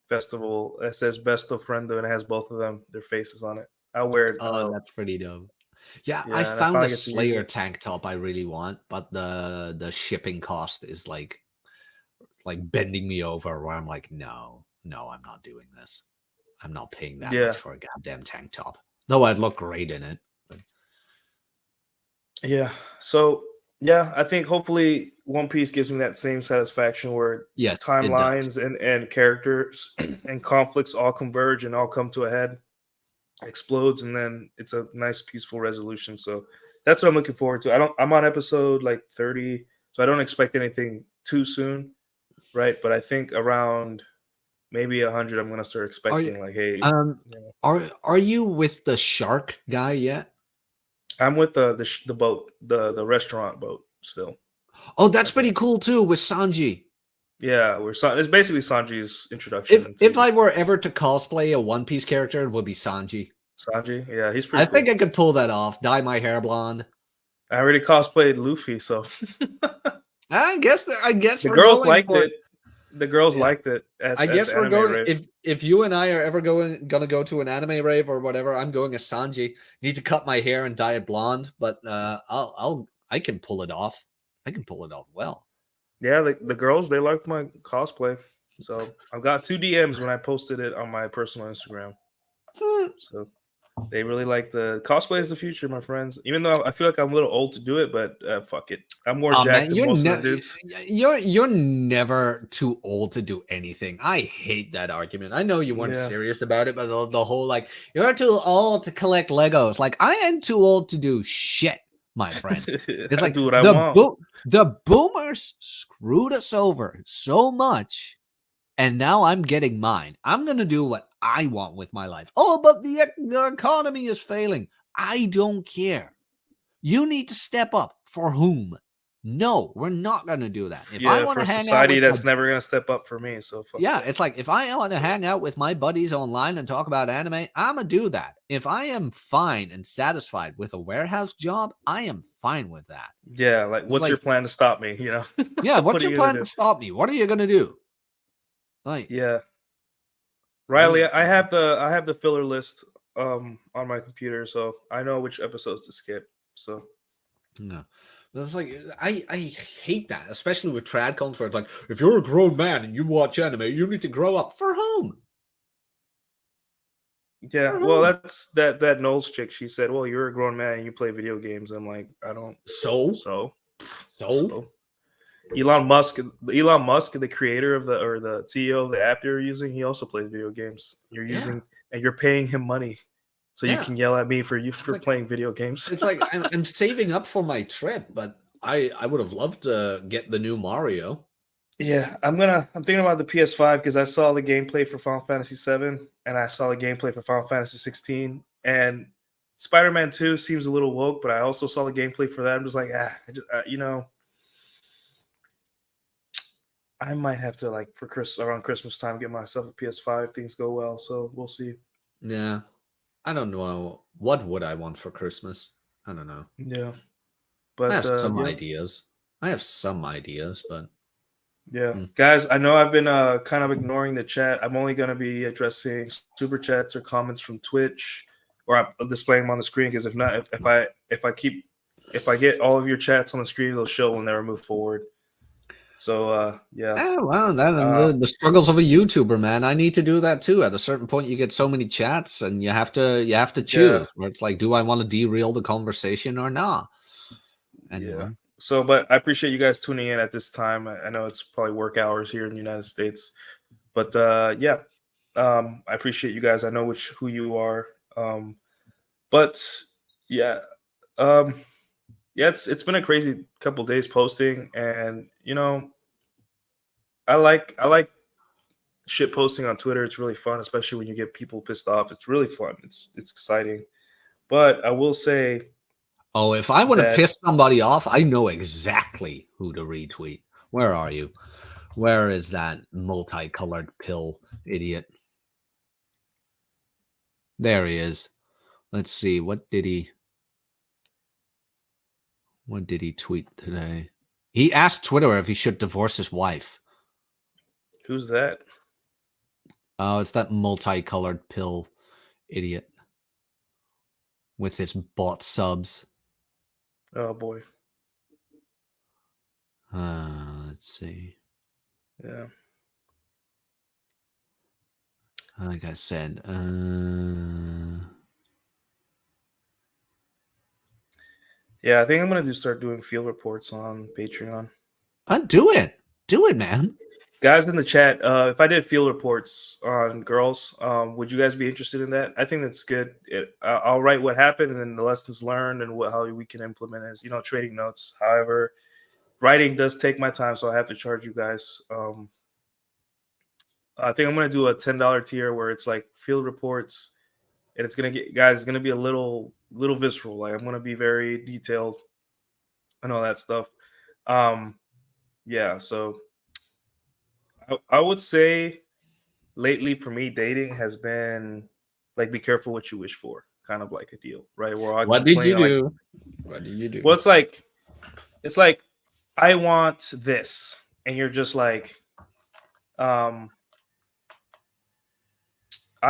festival that says "Besto Friendo" and it has both of their faces on it. I wear it. Oh, that's pretty dope. Yeah, Yeah, I and I found finally a get to use Slayer it. tank top I really want, but the shipping cost is like bending me over where I'm like, no, I'm not doing this. I'm not paying that Yeah, much for a goddamn tank top. Though I'd look great in it. But yeah. So yeah, I think hopefully One Piece gives me that same satisfaction where yes, it does. timelines and characters and conflicts all converge and all come to a head, explodes, and then it's a nice peaceful resolution. So that's what I'm looking forward to. I'm on episode like 30, so I don't expect anything too soon, right? But I think around maybe 100 I'm gonna start Are you expecting like, hey, um you know, are you with the shark guy yet? I'm with the boat, the restaurant boat still. Oh, that's I pretty think. cool too with Sanji. Yeah, it's basically Sanji's introduction If into I were ever to cosplay a One Piece character, it would be Sanji. Sanji. Yeah, he's I pretty think cool. I could pull that off. Dye my hair blonde. I already cosplayed Luffy, so I guess the we're girls going liked for it. The girls yeah. liked it I at guess the we're anime going rave. if you and I are ever gonna go to an anime rave or whatever, I'm going as Sanji. Need to cut my hair and dye it blonde, but I can pull it off. I can pull it off well. Yeah, the girls they liked my cosplay, so I've got 2 DMs when I posted it on my personal Instagram. So they really like the cosplay is the future, my friends. Even though I feel like I'm a little old to do it, but fuck it, I'm more Oh jacked man, than most of the dudes. you're never too old to do anything. I hate that argument. I know you weren't Yeah, serious about it, but the whole like you're too old to collect Legos. Like I am too old to do shit, my friend. It's I like do what I want. the boomers screwed us over so much, and now I'm getting mine. I'm gonna do what I want with my life. Oh, but the economy is failing. I don't care. You need to step up. For whom? No, we're not going to do that. If I Yeah, want for to a hang out society with my that's never gonna step up for me, so fuck yeah, that. it's like if I want to hang out with my buddies online and talk about anime, I'm gonna do that. If I am fine and satisfied with a warehouse job, I am fine with that. Yeah, like It's what's your like, plan to stop me? yeah, What what's are your you gonna plan to do? stop me? What are you gonna do? Like, Yeah, this Riley, I have the filler list on my computer, so I know which episodes to skip. So no. It's like I hate that, especially with trad culture. It's like if you're a grown man and you watch anime, you need to grow up. For whom? yeah, For well, whom? that's that Knowles chick. She said, "Well, you're a grown man and you play video games." I'm like, I don't. So So, so so Elon Musk, the creator of the CEO of the app you're using, he also plays video games. You're yeah. using and you're paying him money, so you Yeah. can yell at me for It's like playing video games. it's like I'm saving up for my trip, but I would have loved to get the new Mario. Yeah, I'm thinking about the PS5 because I saw the gameplay for Final Fantasy 7 and I saw the gameplay for Final Fantasy 16 and Spider-Man 2 seems a little woke, but I also saw the gameplay for that. I'm just like, I might have to like for around Christmas time get myself a PS5 if things go well. So we'll see. Yeah. I don't know. What would I want for Christmas? I don't know. Yeah, I but have some yeah, ideas. I have some ideas, but yeah, hmm. guys. I know I've been kind of ignoring the chat. I'm only going to be addressing super chats or comments from Twitch, or I'm displaying them on the screen because if not, if I get all of your chats on the screen, it'll show when they move forward. So yeah. Well, the struggles of a YouTuber, man. I need to do that too. At a certain point, you get so many chats, and you have to choose. Where it's like, do I want to derail the conversation or not? Anyway. Yeah. So, but I appreciate you guys tuning in at this time. I know it's probably work hours here in the United States, but yeah, I appreciate you guys. I know who you are, but yeah, yeah, it's been a crazy couple days posting, and I like shit posting on Twitter. It's really fun, especially when you get people pissed off. It's really fun. It's exciting. But I will say, oh, if I want to that piss somebody off, I know exactly who to retweet. Where are you? Where is that multicolored pill idiot? There he is. Let's see. What did he tweet today? He asked Twitter if he should divorce his wife. Who's that? Oh, it's that multicolored pill idiot with his bot subs. Oh boy. Let's see. Yeah. Like I said, Yeah, I think I'm gonna start doing field reports on Patreon. do it, man. Guys in the chat, if I did field reports on girls, would you guys be interested in that? I think that's good. I'll write what happened and then the lessons learned and how we can implement it as trading notes. However, writing does take my time, so I have to charge you guys. I think I'm gonna do a $10 tier where it's like field reports, and it's gonna be a little visceral. Like I'm gonna be very detailed and all that stuff. Yeah, so I would say lately for me, dating has been like be careful what you wish for, kind of like a deal, right? Where I What did you complain, do? What did you do? well, it's like I want this, and you're just like, I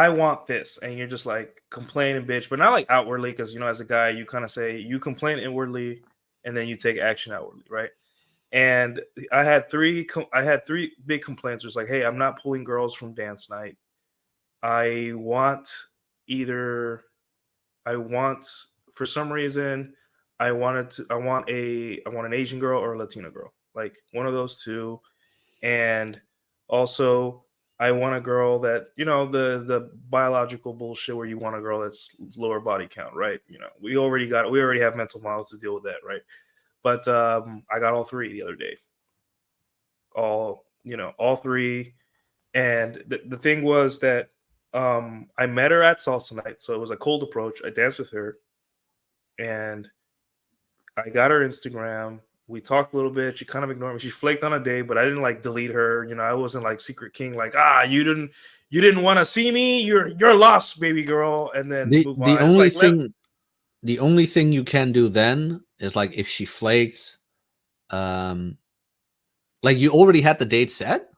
want this, and you're just like complaining, bitch, but not like outwardly, because as a guy, you kind of say you complain inwardly, and then you take action outwardly, right? And I had three big complaints. It was like, hey, I'm not pulling girls from dance night. I want for some reason I want an Asian girl or a Latina girl, like one of those two. And also I want a girl that the biological bullshit where you want a girl that's lower body count, right? We already have mental models to deal with that, right? But I got all three the other day. All three. And the thing was that I met her at salsa night, so it was a cold approach. I danced with her, and I got her Instagram. We talked a little bit. She kind of ignored me. She flaked on a day, but I didn't like delete her. I wasn't like Secret King, like you didn't want to see me. You're lost, baby girl, and then move on. The only thing you can do then is like if she flakes, like you already had the date set.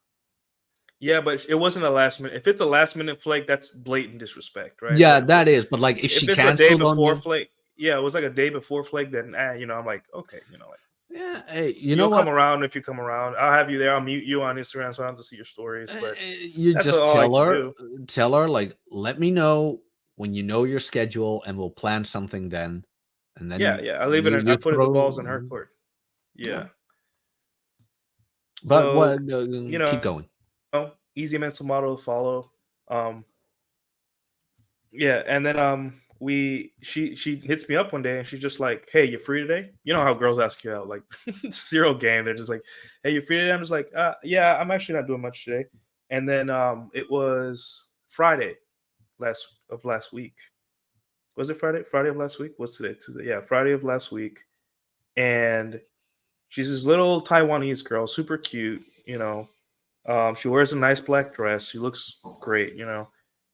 Yeah, but it wasn't a last minute. If it's a last minute flake, that's blatant disrespect, right? Yeah, But that is. But like if she it's a canceled day on before you, flake, yeah, it was like a day before flake. Then I'm like, okay, like, yeah, hey, you'll come around if you come around. I'll have you there. I'll mute you on Instagram so I don't have to see your stories. But you that's just all I can tell her like, let me know when you know your schedule, and we'll plan something then. And then yeah. I put the balls in her court. Yeah. But so, what? Keep going. Easy mental model to follow. Yeah, and then she hits me up one day and she's just like, "Hey, you free today?" You know how girls ask you out, like zero game. They're just like, "Hey, you free today?" I'm just like, yeah, I'm actually not doing much today. And then it was Friday last week. Was it Friday? Friday of last week? What's today? Tuesday. Yeah, Friday of last week. And she's this little Taiwanese girl, super cute, she wears a nice black dress. She looks great,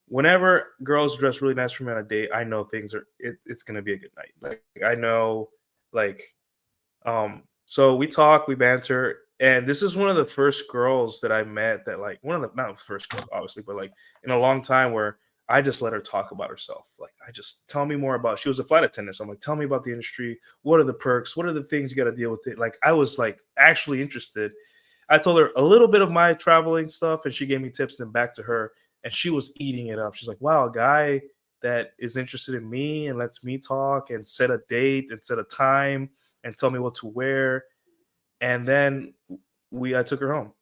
Whenever girls dress really nice for me on a date, I know it's gonna be a good night. Like I know, like, so we talk, we banter, and this is one of the first girls that I met that like not the first girls, obviously, but like in a long time where I just let her talk about herself. Like I just tell me more about. She was a flight attendant, so I'm like, tell me about the industry. What are the perks? What are the things you got to deal with? It like I was like actually interested. I told her a little bit of my traveling stuff, and she gave me tips. Then back to her, and she was eating it up. She's like, "Wow, a guy that is interested in me and lets me talk and set a date and set a time and tell me what to wear." And then I took her home,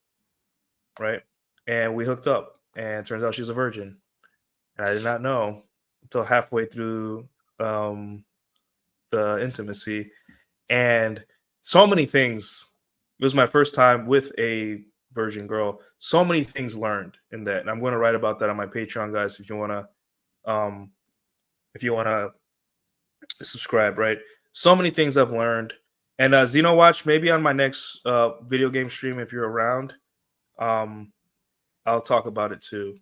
right? And we hooked up, and it turns out she's a virgin. And I did not know until halfway through the intimacy. And so many things. It was my first time with a virgin girl. So many things learned in that, and I'm going to write about that on my Patreon, guys. If you want to subscribe, right? So many things I've learned. And Xeno Watch, maybe on my next video game stream, if you're around, I'll talk about it too.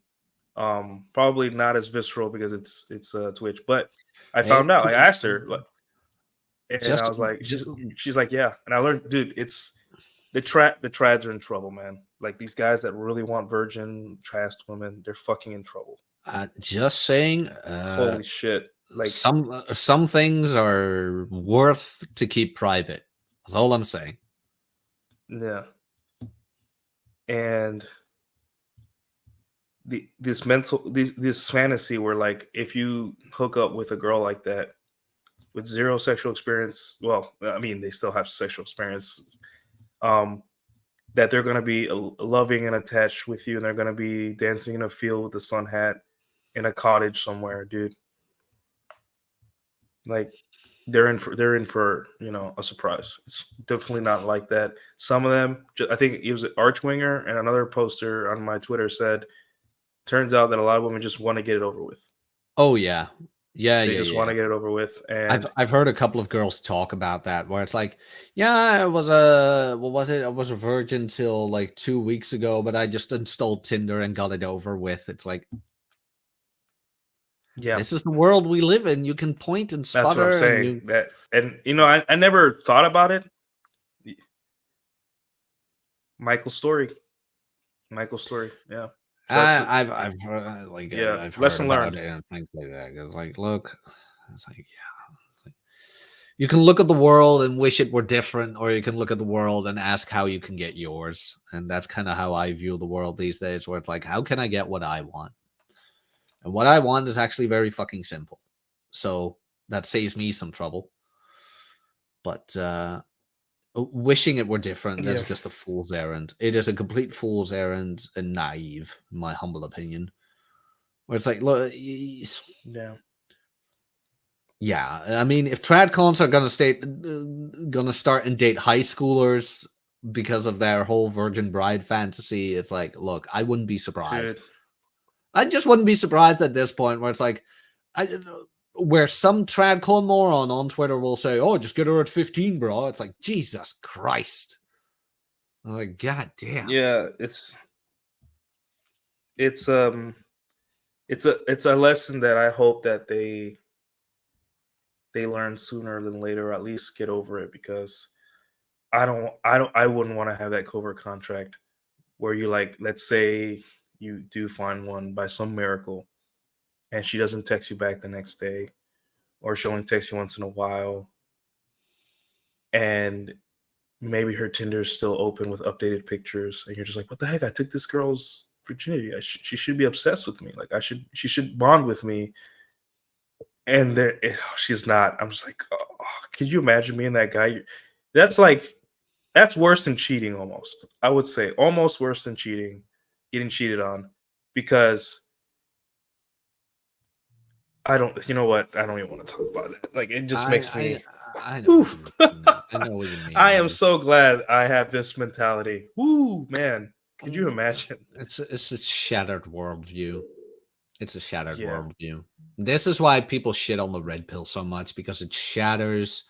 Probably not as visceral because it's Twitch, but I found out. I asked her, and I was like, she's like, yeah. And I learned, dude, it's the trads are in trouble, man. Like these guys that really want virgin trashed women, they're fucking in trouble. Just saying. Holy shit! Like some things are worth to keep private. That's all I'm saying. Yeah. And this fantasy where like if you hook up with a girl like that with zero sexual experience, well, I mean they still have sexual experience, that they're gonna be loving and attached with you, and they're gonna be dancing in a field with the sun hat in a cottage somewhere, dude. Like they're in for a surprise. It's definitely not like that. Some of them, I think it was Archwinger and another poster on my Twitter said, turns out that a lot of women just want to get it over with. Oh yeah. They just want to get it over with. And I've heard a couple of girls talk about that where it's like, yeah, I was a virgin till like 2 weeks ago, but I just installed Tinder and got it over with. It's like, yeah, this is the world we live in. You can point and sputter. That's what I'm saying. I never thought about it. Michael's story, yeah. So I've heard, I've heard lesson about learned it and things like that. It's like, look, it's like, yeah, it's like, you can look at the world and wish it were different, or you can look at the world and ask how you can get yours. And that's kind of how I view the world these days, where it's like, how can I get what I want? And what I want is actually very fucking simple. So that saves me some trouble. But wishing it were different, that's just a fool's errand. It is a complete fool's errand and naive, in my humble opinion. Where it's like, look, yeah. I mean, if tradcons are gonna start and date high schoolers because of their whole virgin bride fantasy, it's like, look, I wouldn't be surprised. Dude. I just wouldn't be surprised at this point, where it's like, where some tradcon moron on Twitter will say, "Oh, just get her at 15, bro." It's like, Jesus Christ! I'm like, God damn. Yeah, it's a lesson that I hope that they learn sooner than later, or at least get over it, because I wouldn't want to have that covert contract where you, like, let's say you do find one by some miracle and she doesn't text you back the next day, or she only texts you once in a while, and maybe her Tinder is still open with updated pictures, and you're just like, what the heck? I took this girl's virginity. She should be obsessed with me. Like she should bond with me. And she's not. I'm just like, oh, could you imagine me and that guy? That's worse than cheating, almost. I would say almost worse than cheating, getting cheated on, because I don't even want to talk about it. Like, it just makes me. I know what you mean. I am so glad I have this mentality. Woo, man. Could you imagine? It's a shattered worldview. It's a shattered worldview. This is why people shit on the red pill so much, because it shatters.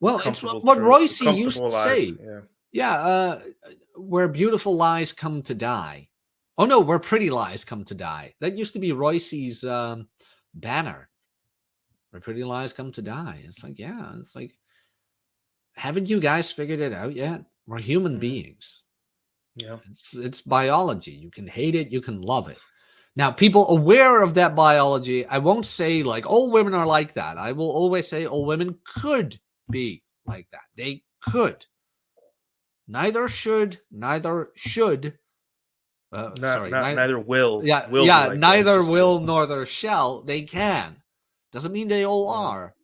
Well, it's what Royce used to say. Yeah, where beautiful lies come to die. Oh no, where pretty lies come to die. That used to be Royce's banner. Where pretty lies come to die. It's like, yeah, it's like, haven't you guys figured it out yet? We're human beings. Yeah, it's biology. You can hate it, you can love it. Now, people aware of that biology, I won't say like all women are like that. I will always say all women could be like that. They could. Neither should. Sorry. Neither will. Yeah, Will be like that. neither Just will nor there shall. They can. Doesn't mean they all Yeah. are.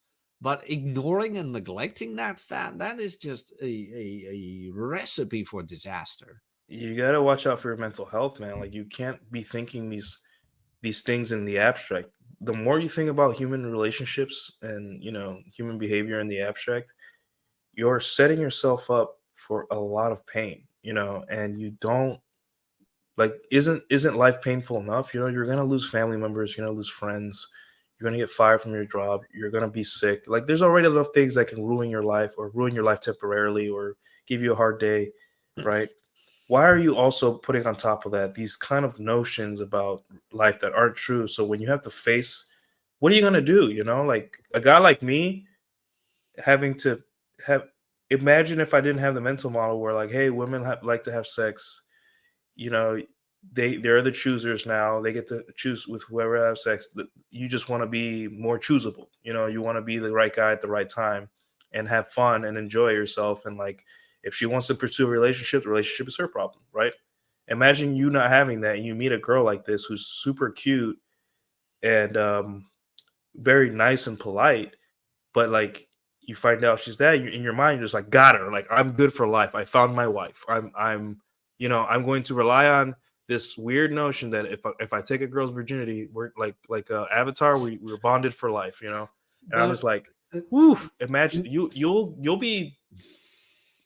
But ignoring and neglecting that fact, that is just a recipe for disaster. You gotta watch out for your mental health, man. Like you can't be thinking these things in the abstract. The more you think about human relationships and human behavior in the abstract, you're setting yourself up for a lot of pain. And you don't like isn't life painful enough? You're gonna lose family members, you're gonna lose friends, you're gonna get fired from your job, you're gonna be sick. Like there's already enough things that can ruin your life or ruin your life temporarily or give you a hard day, right? Why are you also putting on top of that these kind of notions about life that aren't true? So when you have to face, what are you gonna do? Like a guy like me having to have imagine if I didn't have the mental model where like, hey, women like to have sex, you know, they're the choosers now. They get to choose with whoever has sex. You just want to be more choosable. You want to be the right guy at the right time and have fun and enjoy yourself. And like, if she wants to pursue a relationship, the relationship is her problem, right? Imagine you not having that, and you meet a girl like this who's super cute and very nice and polite, but like you find out she's that in your mind, you're just like, got her. Like I'm good for life. I found my wife. I'm going to rely on this weird notion that if I take a girl's virginity, we're like Avatar, we're bonded for life. And I'm just like, whoo! Imagine you'll be.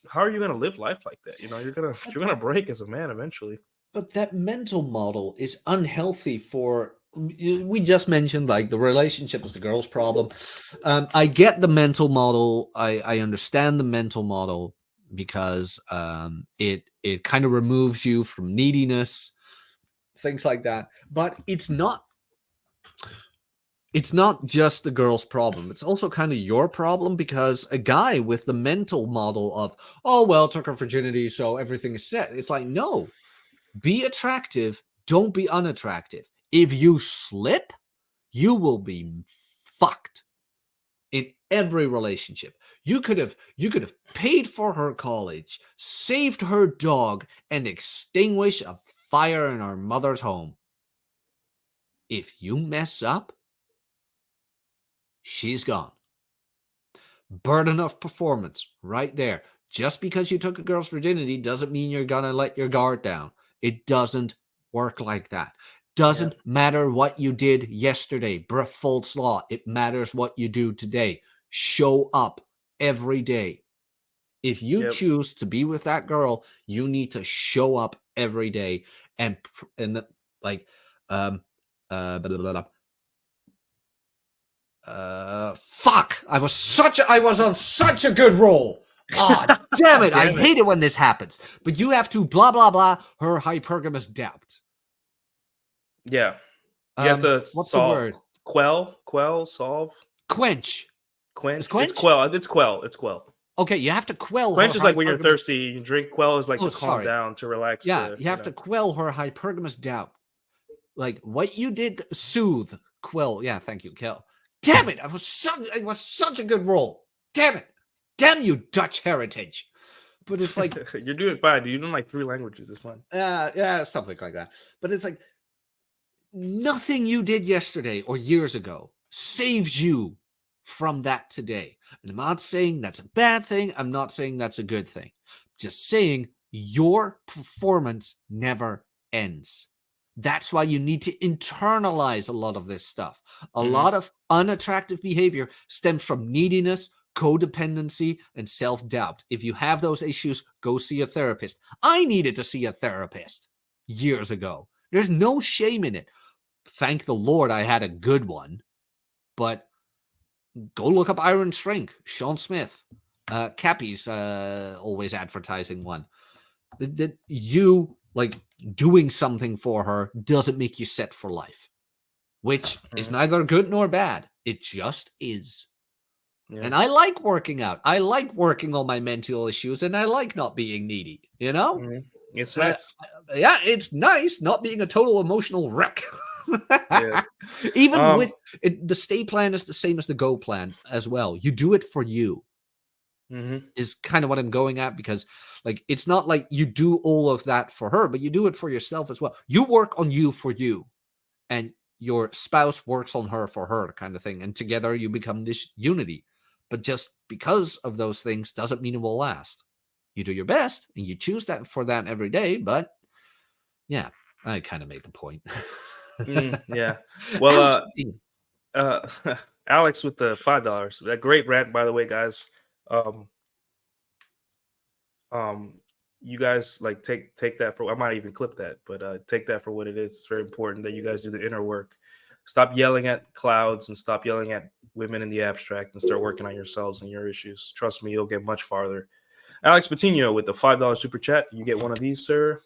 How are you gonna live life like that? You're gonna break as a man eventually. But that mental model is unhealthy for. We just mentioned like the relationship is the girl's problem. I get the mental model. I understand the mental model because it kind of removes you from neediness, things like that. But it's not just the girl's problem. It's also kind of your problem because a guy with the mental model of, oh, well, took her virginity, so everything is set. It's like, no, be attractive. Don't be unattractive. If you slip, you will be fucked in every relationship. You could have paid for her college, saved her dog, and extinguished a fire in her mother's home. If you mess up, she's gone. Burden of performance, right there. Just because you took a girl's virginity doesn't mean you're gonna let your guard down. It doesn't work like that. Doesn't matter what you did yesterday. Brefalt's law. It matters what you do today. Show up every day. If you choose to be with that girl, you need to show up every day and like fuck! I was on such a good roll. Oh, damn it! I hate it when this happens. But you have to blah blah blah her hypergamous doubt. Yeah, you have to what's solve, the word? Quell, solve, quench. quench. Quench? It's quell. It's quell. It's quell. Okay, you have to quell. Quench her is like when you're hypergamous- thirsty. You drink. Quell is like Oh, to calm sorry. down, to relax. Yeah, you have to quell her hypergamous doubt. Like what you did, soothe, quell. Yeah, thank you, Kel. Damn it! It was such a good roll. Damn it! Damn you, Dutch heritage. But it's like you're doing fine. You're doing like 3 languages. It's fine. Yeah, something like that. But it's like nothing you did yesterday or years ago saves you from that today. And I'm not saying that's a bad thing. I'm not saying that's a good thing. Just saying your performance never ends. That's why you need to internalize a lot of this stuff. A lot of unattractive behavior stems from neediness, codependency, and self-doubt. If you have those issues, go see a therapist. I needed to see a therapist years ago. There's no shame in it. Thank the Lord I had a good one. But go look up Iron Strength, Sean Smith. Cappy's always advertising one. That you like doing something for her doesn't make you set for life, which is neither good nor bad. It just is. Yeah. And I like working out. I like working on my mental issues, and I like not being needy. It's nice. Yeah, it's nice not being a total emotional wreck. Even with it, the stay plan is the same as the go plan as well. You do it for you. Mm-hmm. is kind of what I'm going at, because like it's not like you do all of that for her, but you do it for yourself as well. You work on you for you, and your spouse works on her for her, kind of thing, and together you become this unity. But just because of those things doesn't mean it will last. You do your best and you choose that for that every day, but yeah, I kind of made the point. Yeah. Well, Alex, Alex with the $5. That great rant, by the way, guys. Um, um, you guys like take that for. I might even clip that, but take that for what it is. It's very important that you guys do the inner work. Stop yelling at clouds and stop yelling at women in the abstract and start working on yourselves and your issues. Trust me, you'll get much farther. Alex Patino with the $5 super chat. You get one of these, sir.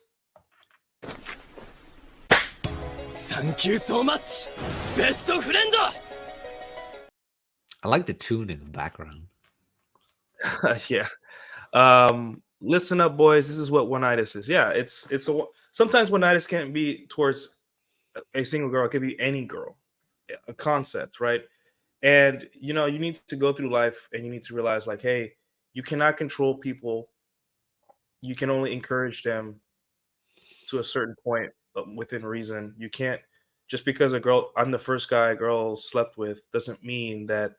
Thank you so much, best friend. I like the tune in the background. Yeah. Listen up, boys. This is what one-itis is. Yeah, sometimes one-itis can't be towards a single girl. It could be any girl. A concept, right? And you need to go through life and you need to realize, like, hey, you cannot control people. You can only encourage them to a certain point, but within reason. You can't just because I'm the first guy a girl slept with doesn't mean that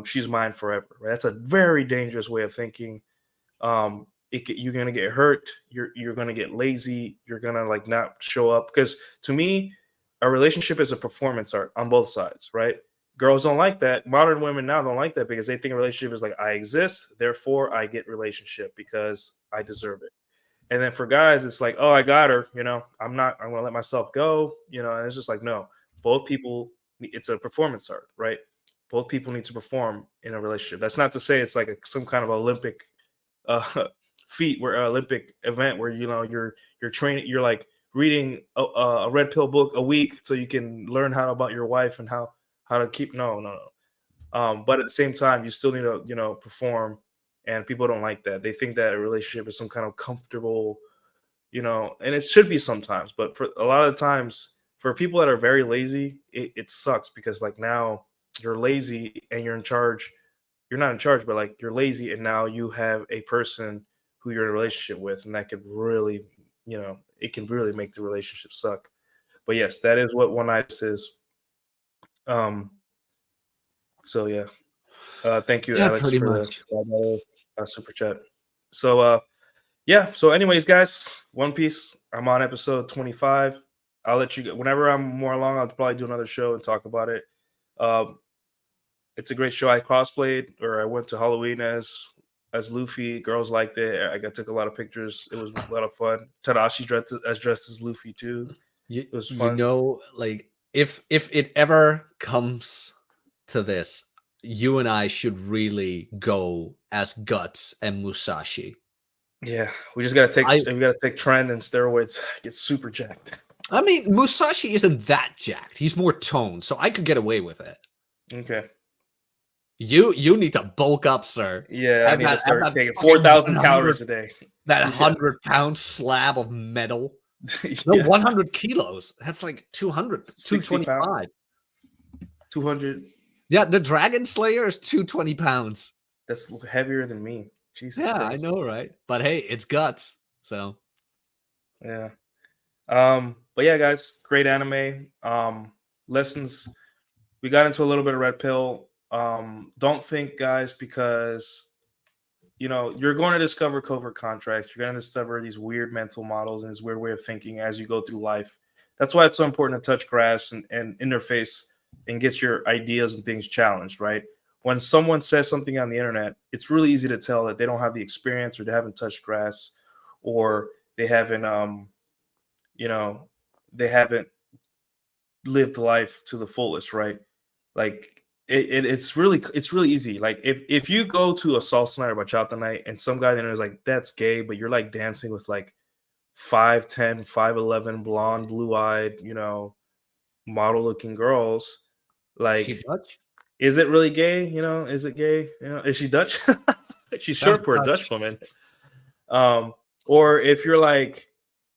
she's mine forever. Right? That's a very dangerous way of thinking. You're gonna get hurt. You're gonna get lazy. You're gonna like not show up because to me, a relationship is a performance art on both sides, right? Girls don't like that. Modern women now don't like that because they think a relationship is like I exist, therefore I get relationship because I deserve it. And then for guys, it's like, oh, I got her. I'm gonna let myself go. And it's just like, no, both people. It's a performance art, right? Both people need to perform in a relationship. That's not to say it's like some kind of Olympic uh, feat where Olympic event where you're training. You're like reading a red pill book a week so you can learn about your wife and how to keep. No. But at the same time, you still need to perform. And people don't like that. They think that a relationship is some kind of comfortable, and it should be sometimes. But for a lot of times, for people that are very lazy, it sucks because like now you're lazy and you're in charge. You're not in charge, but like you're lazy, and now you have a person who you're in a relationship with, and that could really, it can really make the relationship suck. But yes, that is what one night is. Um. So yeah. Thank you, Yeah, Alex, pretty for much. the super chat. So, yeah. So, anyways, guys, One Piece. I'm on episode 25. I'll let you go. Whenever I'm more along, I'll probably do another show and talk about it. Um, it's a great show. I cosplayed, or I went to Halloween as Luffy. Girls liked it. Took a lot of pictures. It was a lot of fun. Tadashi dressed as Luffy too. It was fun. Like if it ever comes to this, you and I should really go as Guts and Musashi. Yeah, we just gotta take Trend and steroids. Get super jacked. I mean, Musashi isn't that jacked. He's more toned, so I could get away with it. Okay. You need to bulk up, sir. Yeah, I need to start taking 4,000 calories a day. That 100-pound slab of metal. Yeah. No, 100 kilos. That's like 200, 225. 200. Yeah, the Dragon Slayer is 220 pounds. That's heavier than me. Jesus yeah, Christ. I know, right? But hey, it's Guts, so. Yeah. But yeah, guys, great anime. Lessons. We got into a little bit of Red Pill. Don't think, guys, because you're going to discover covert contracts. You're going to discover these weird mental models and this weird way of thinking as you go through life. That's why it's so important to touch grass and interface and get your ideas and things challenged, right? When someone says something on the internet, it's really easy to tell that they don't have the experience or they haven't touched grass or they haven't, they haven't lived life to the fullest, right? Like it's really easy. Like if you go to a salsa night or bachata night and some guy there is like, that's gay, but you're like dancing with like 5'10", 5'11", blonde, blue-eyed, model looking girls, like, She Dutch? Is it really gay? Is it gay? Is she Dutch? She's short for a Dutch woman. Or if you're like,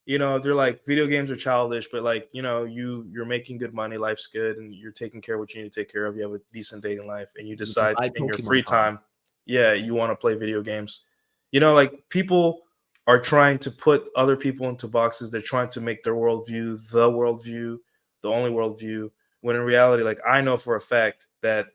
if they're like video games are childish, but like, you're making good money, life's good, and you're taking care of what you need to take care of. You have a decent dating life, and you decide in your free time, yeah, you want to play video games. You know, like people are trying to put other people into boxes. They're trying to make their worldview, the only worldview. When in reality, like I know for a fact that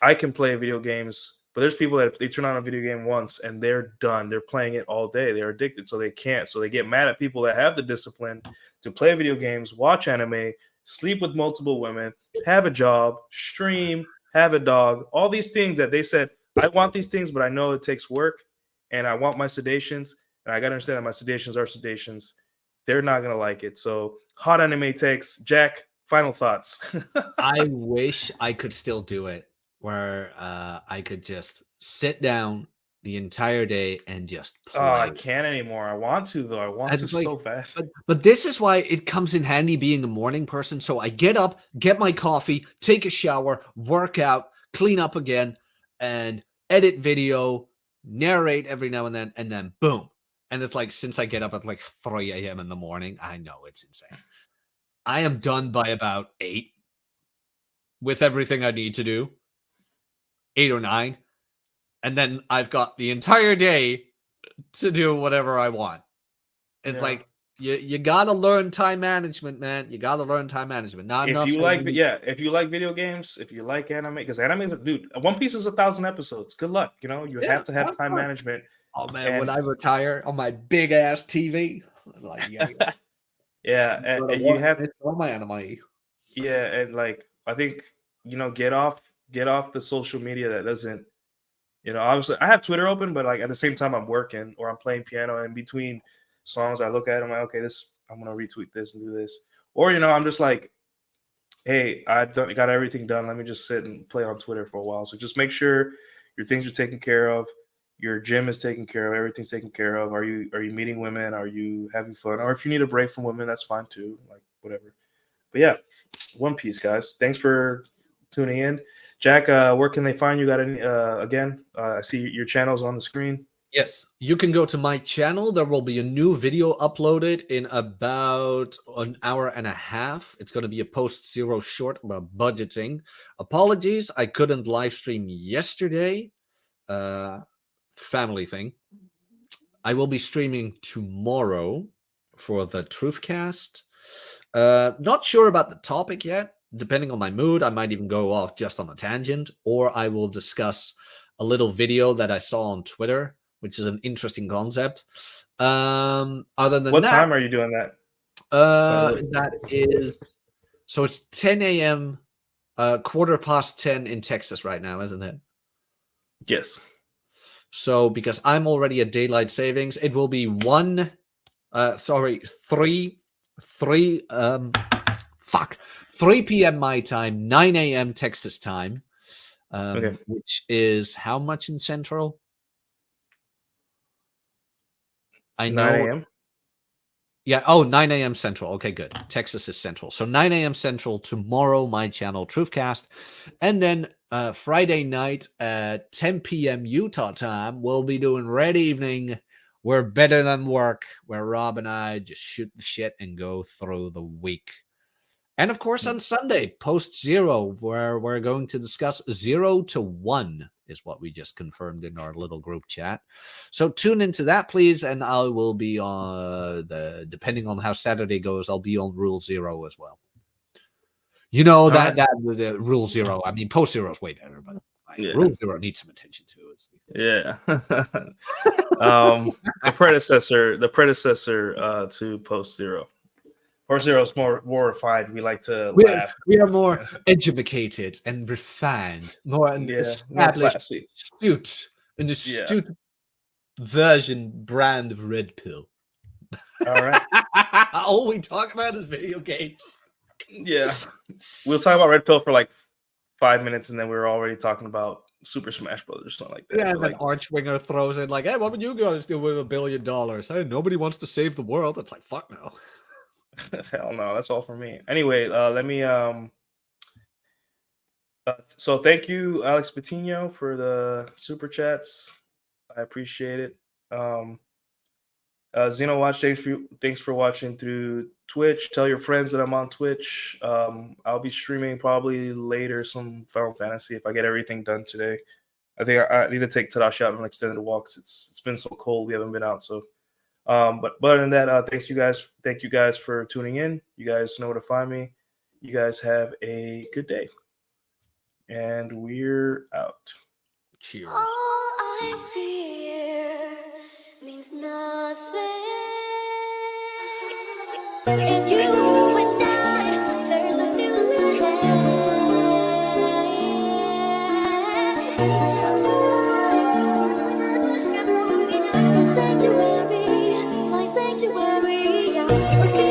I can play video games, but there's people that they turn on a video game once and they're done. They're playing it all day. They're addicted, so they can't. So they get mad at people that have the discipline to play video games, watch anime, sleep with multiple women, have a job, stream, have a dog, all these things that they said, I want these things, but I know it takes work and I want my sedations. And I got to understand that my sedations are sedations. They're not going to like it. So, hot anime takes. Jack, final thoughts. I wish I could still do it where I could just sit down the entire day and just Oh, I play. can't anymore. I want to though. I want And to it's like, so bad. but this is why it comes in handy being a morning person. So I get up, get my coffee, take a shower, work out, clean up again, and edit video, narrate every now and then boom. And it's like, since I get up at like 3 a.m. in the morning, I know it's insane. I am done by about 8 with everything I need to do, 8 or 9. And then I've got the entire day to do whatever I want. It's Yeah. like, you gotta learn time management, man. You gotta learn time management. Now, I'm If not you saying like, if you like video games, if you like anime, because anime, dude, One Piece is 1,000 episodes. Good luck. You know, you have to have have time fun. management. Oh man, And when I retire on my big ass TV, like yeah, and you have all my anime. yeah, and like I think get off the social media that doesn't. Obviously I have Twitter open, but like at the same time I'm working or I'm playing piano, and in between songs I look at it, I'm like, okay, I'm gonna retweet this and do this. Or I'm just like, hey, got everything done. Let me just sit and play on Twitter for a while. So just make sure your things are taken care of, your gym is taken care of, everything's taken care of. Are you meeting women? Are you having fun? Or if you need a break from women, that's fine too. Like whatever. But yeah, One Piece, guys. Thanks for tuning in. Jack, where can they find you? Got any again? I see your channel's on the screen. Yes, you can go to my channel. There will be a new video uploaded in about an hour and a half. It's going to be a post-zero short about budgeting. Apologies, I couldn't live stream yesterday. Family thing. I will be streaming tomorrow for the Truthcast. Not sure about the topic yet. Depending on my mood, I might even go off just on a tangent, or I will discuss a little video that I saw on Twitter, which is an interesting concept. Other than What that, time are you doing that? that is, so it's 10 a.m., 10:15 in Texas right now, isn't it? Yes. So because I'm already at daylight savings, it will be 3 p.m. my time, 9 a.m. Texas time, Okay. which is how much in Central? I 9 know. a.m. Yeah. Oh, 9 a.m. Central. Okay, good. Texas is Central. So 9 a.m. Central tomorrow, my channel, Truthcast. And then Friday night at 10 p.m. Utah time, we'll be doing Red Evening. We're better than work, where Rob and I just shoot the shit and go through the week. And of course, on Sunday, post zero, where we're going to discuss 0 to 1 is what we just confirmed in our little group chat. So tune into that, please. And I will be on depending on how Saturday goes, I'll be on Rule 0 as well. The Rule 0. I mean, post 0 is way better, but Rule 0 needs some attention too. Yeah. The predecessor to post 0. Post 0 is more refined. We like to laugh. We are more educated and refined, more more established, classy. an astute version brand of Red Pill. All right. All we talk about is video games. Yeah. We'll talk about Red Pill for like 5 minutes, and then we're already talking about Super Smash Brothers or something like that. Yeah, and then Archwinger throws in like, hey, what would you guys do with $1 billion? Hey, nobody wants to save the world. It's like, fuck no. Hell no, that's all for me. Anyway, let me so thank you, Alex Patino, for the super chats. I appreciate it. Xenowatch, thanks for watching through Twitch. Tell your friends that I'm on Twitch. I'll be streaming probably later some Final Fantasy if I get everything done today. I think I need to take Torshaa out on an extended walk. It's been so cold. We haven't been out. So, but other than that, thank you guys for tuning in. You guys know where to find me. You guys have a good day, and we're out. Cheers. All I fear means nothing. If you would die, there's a new sanctuary, my sanctuary.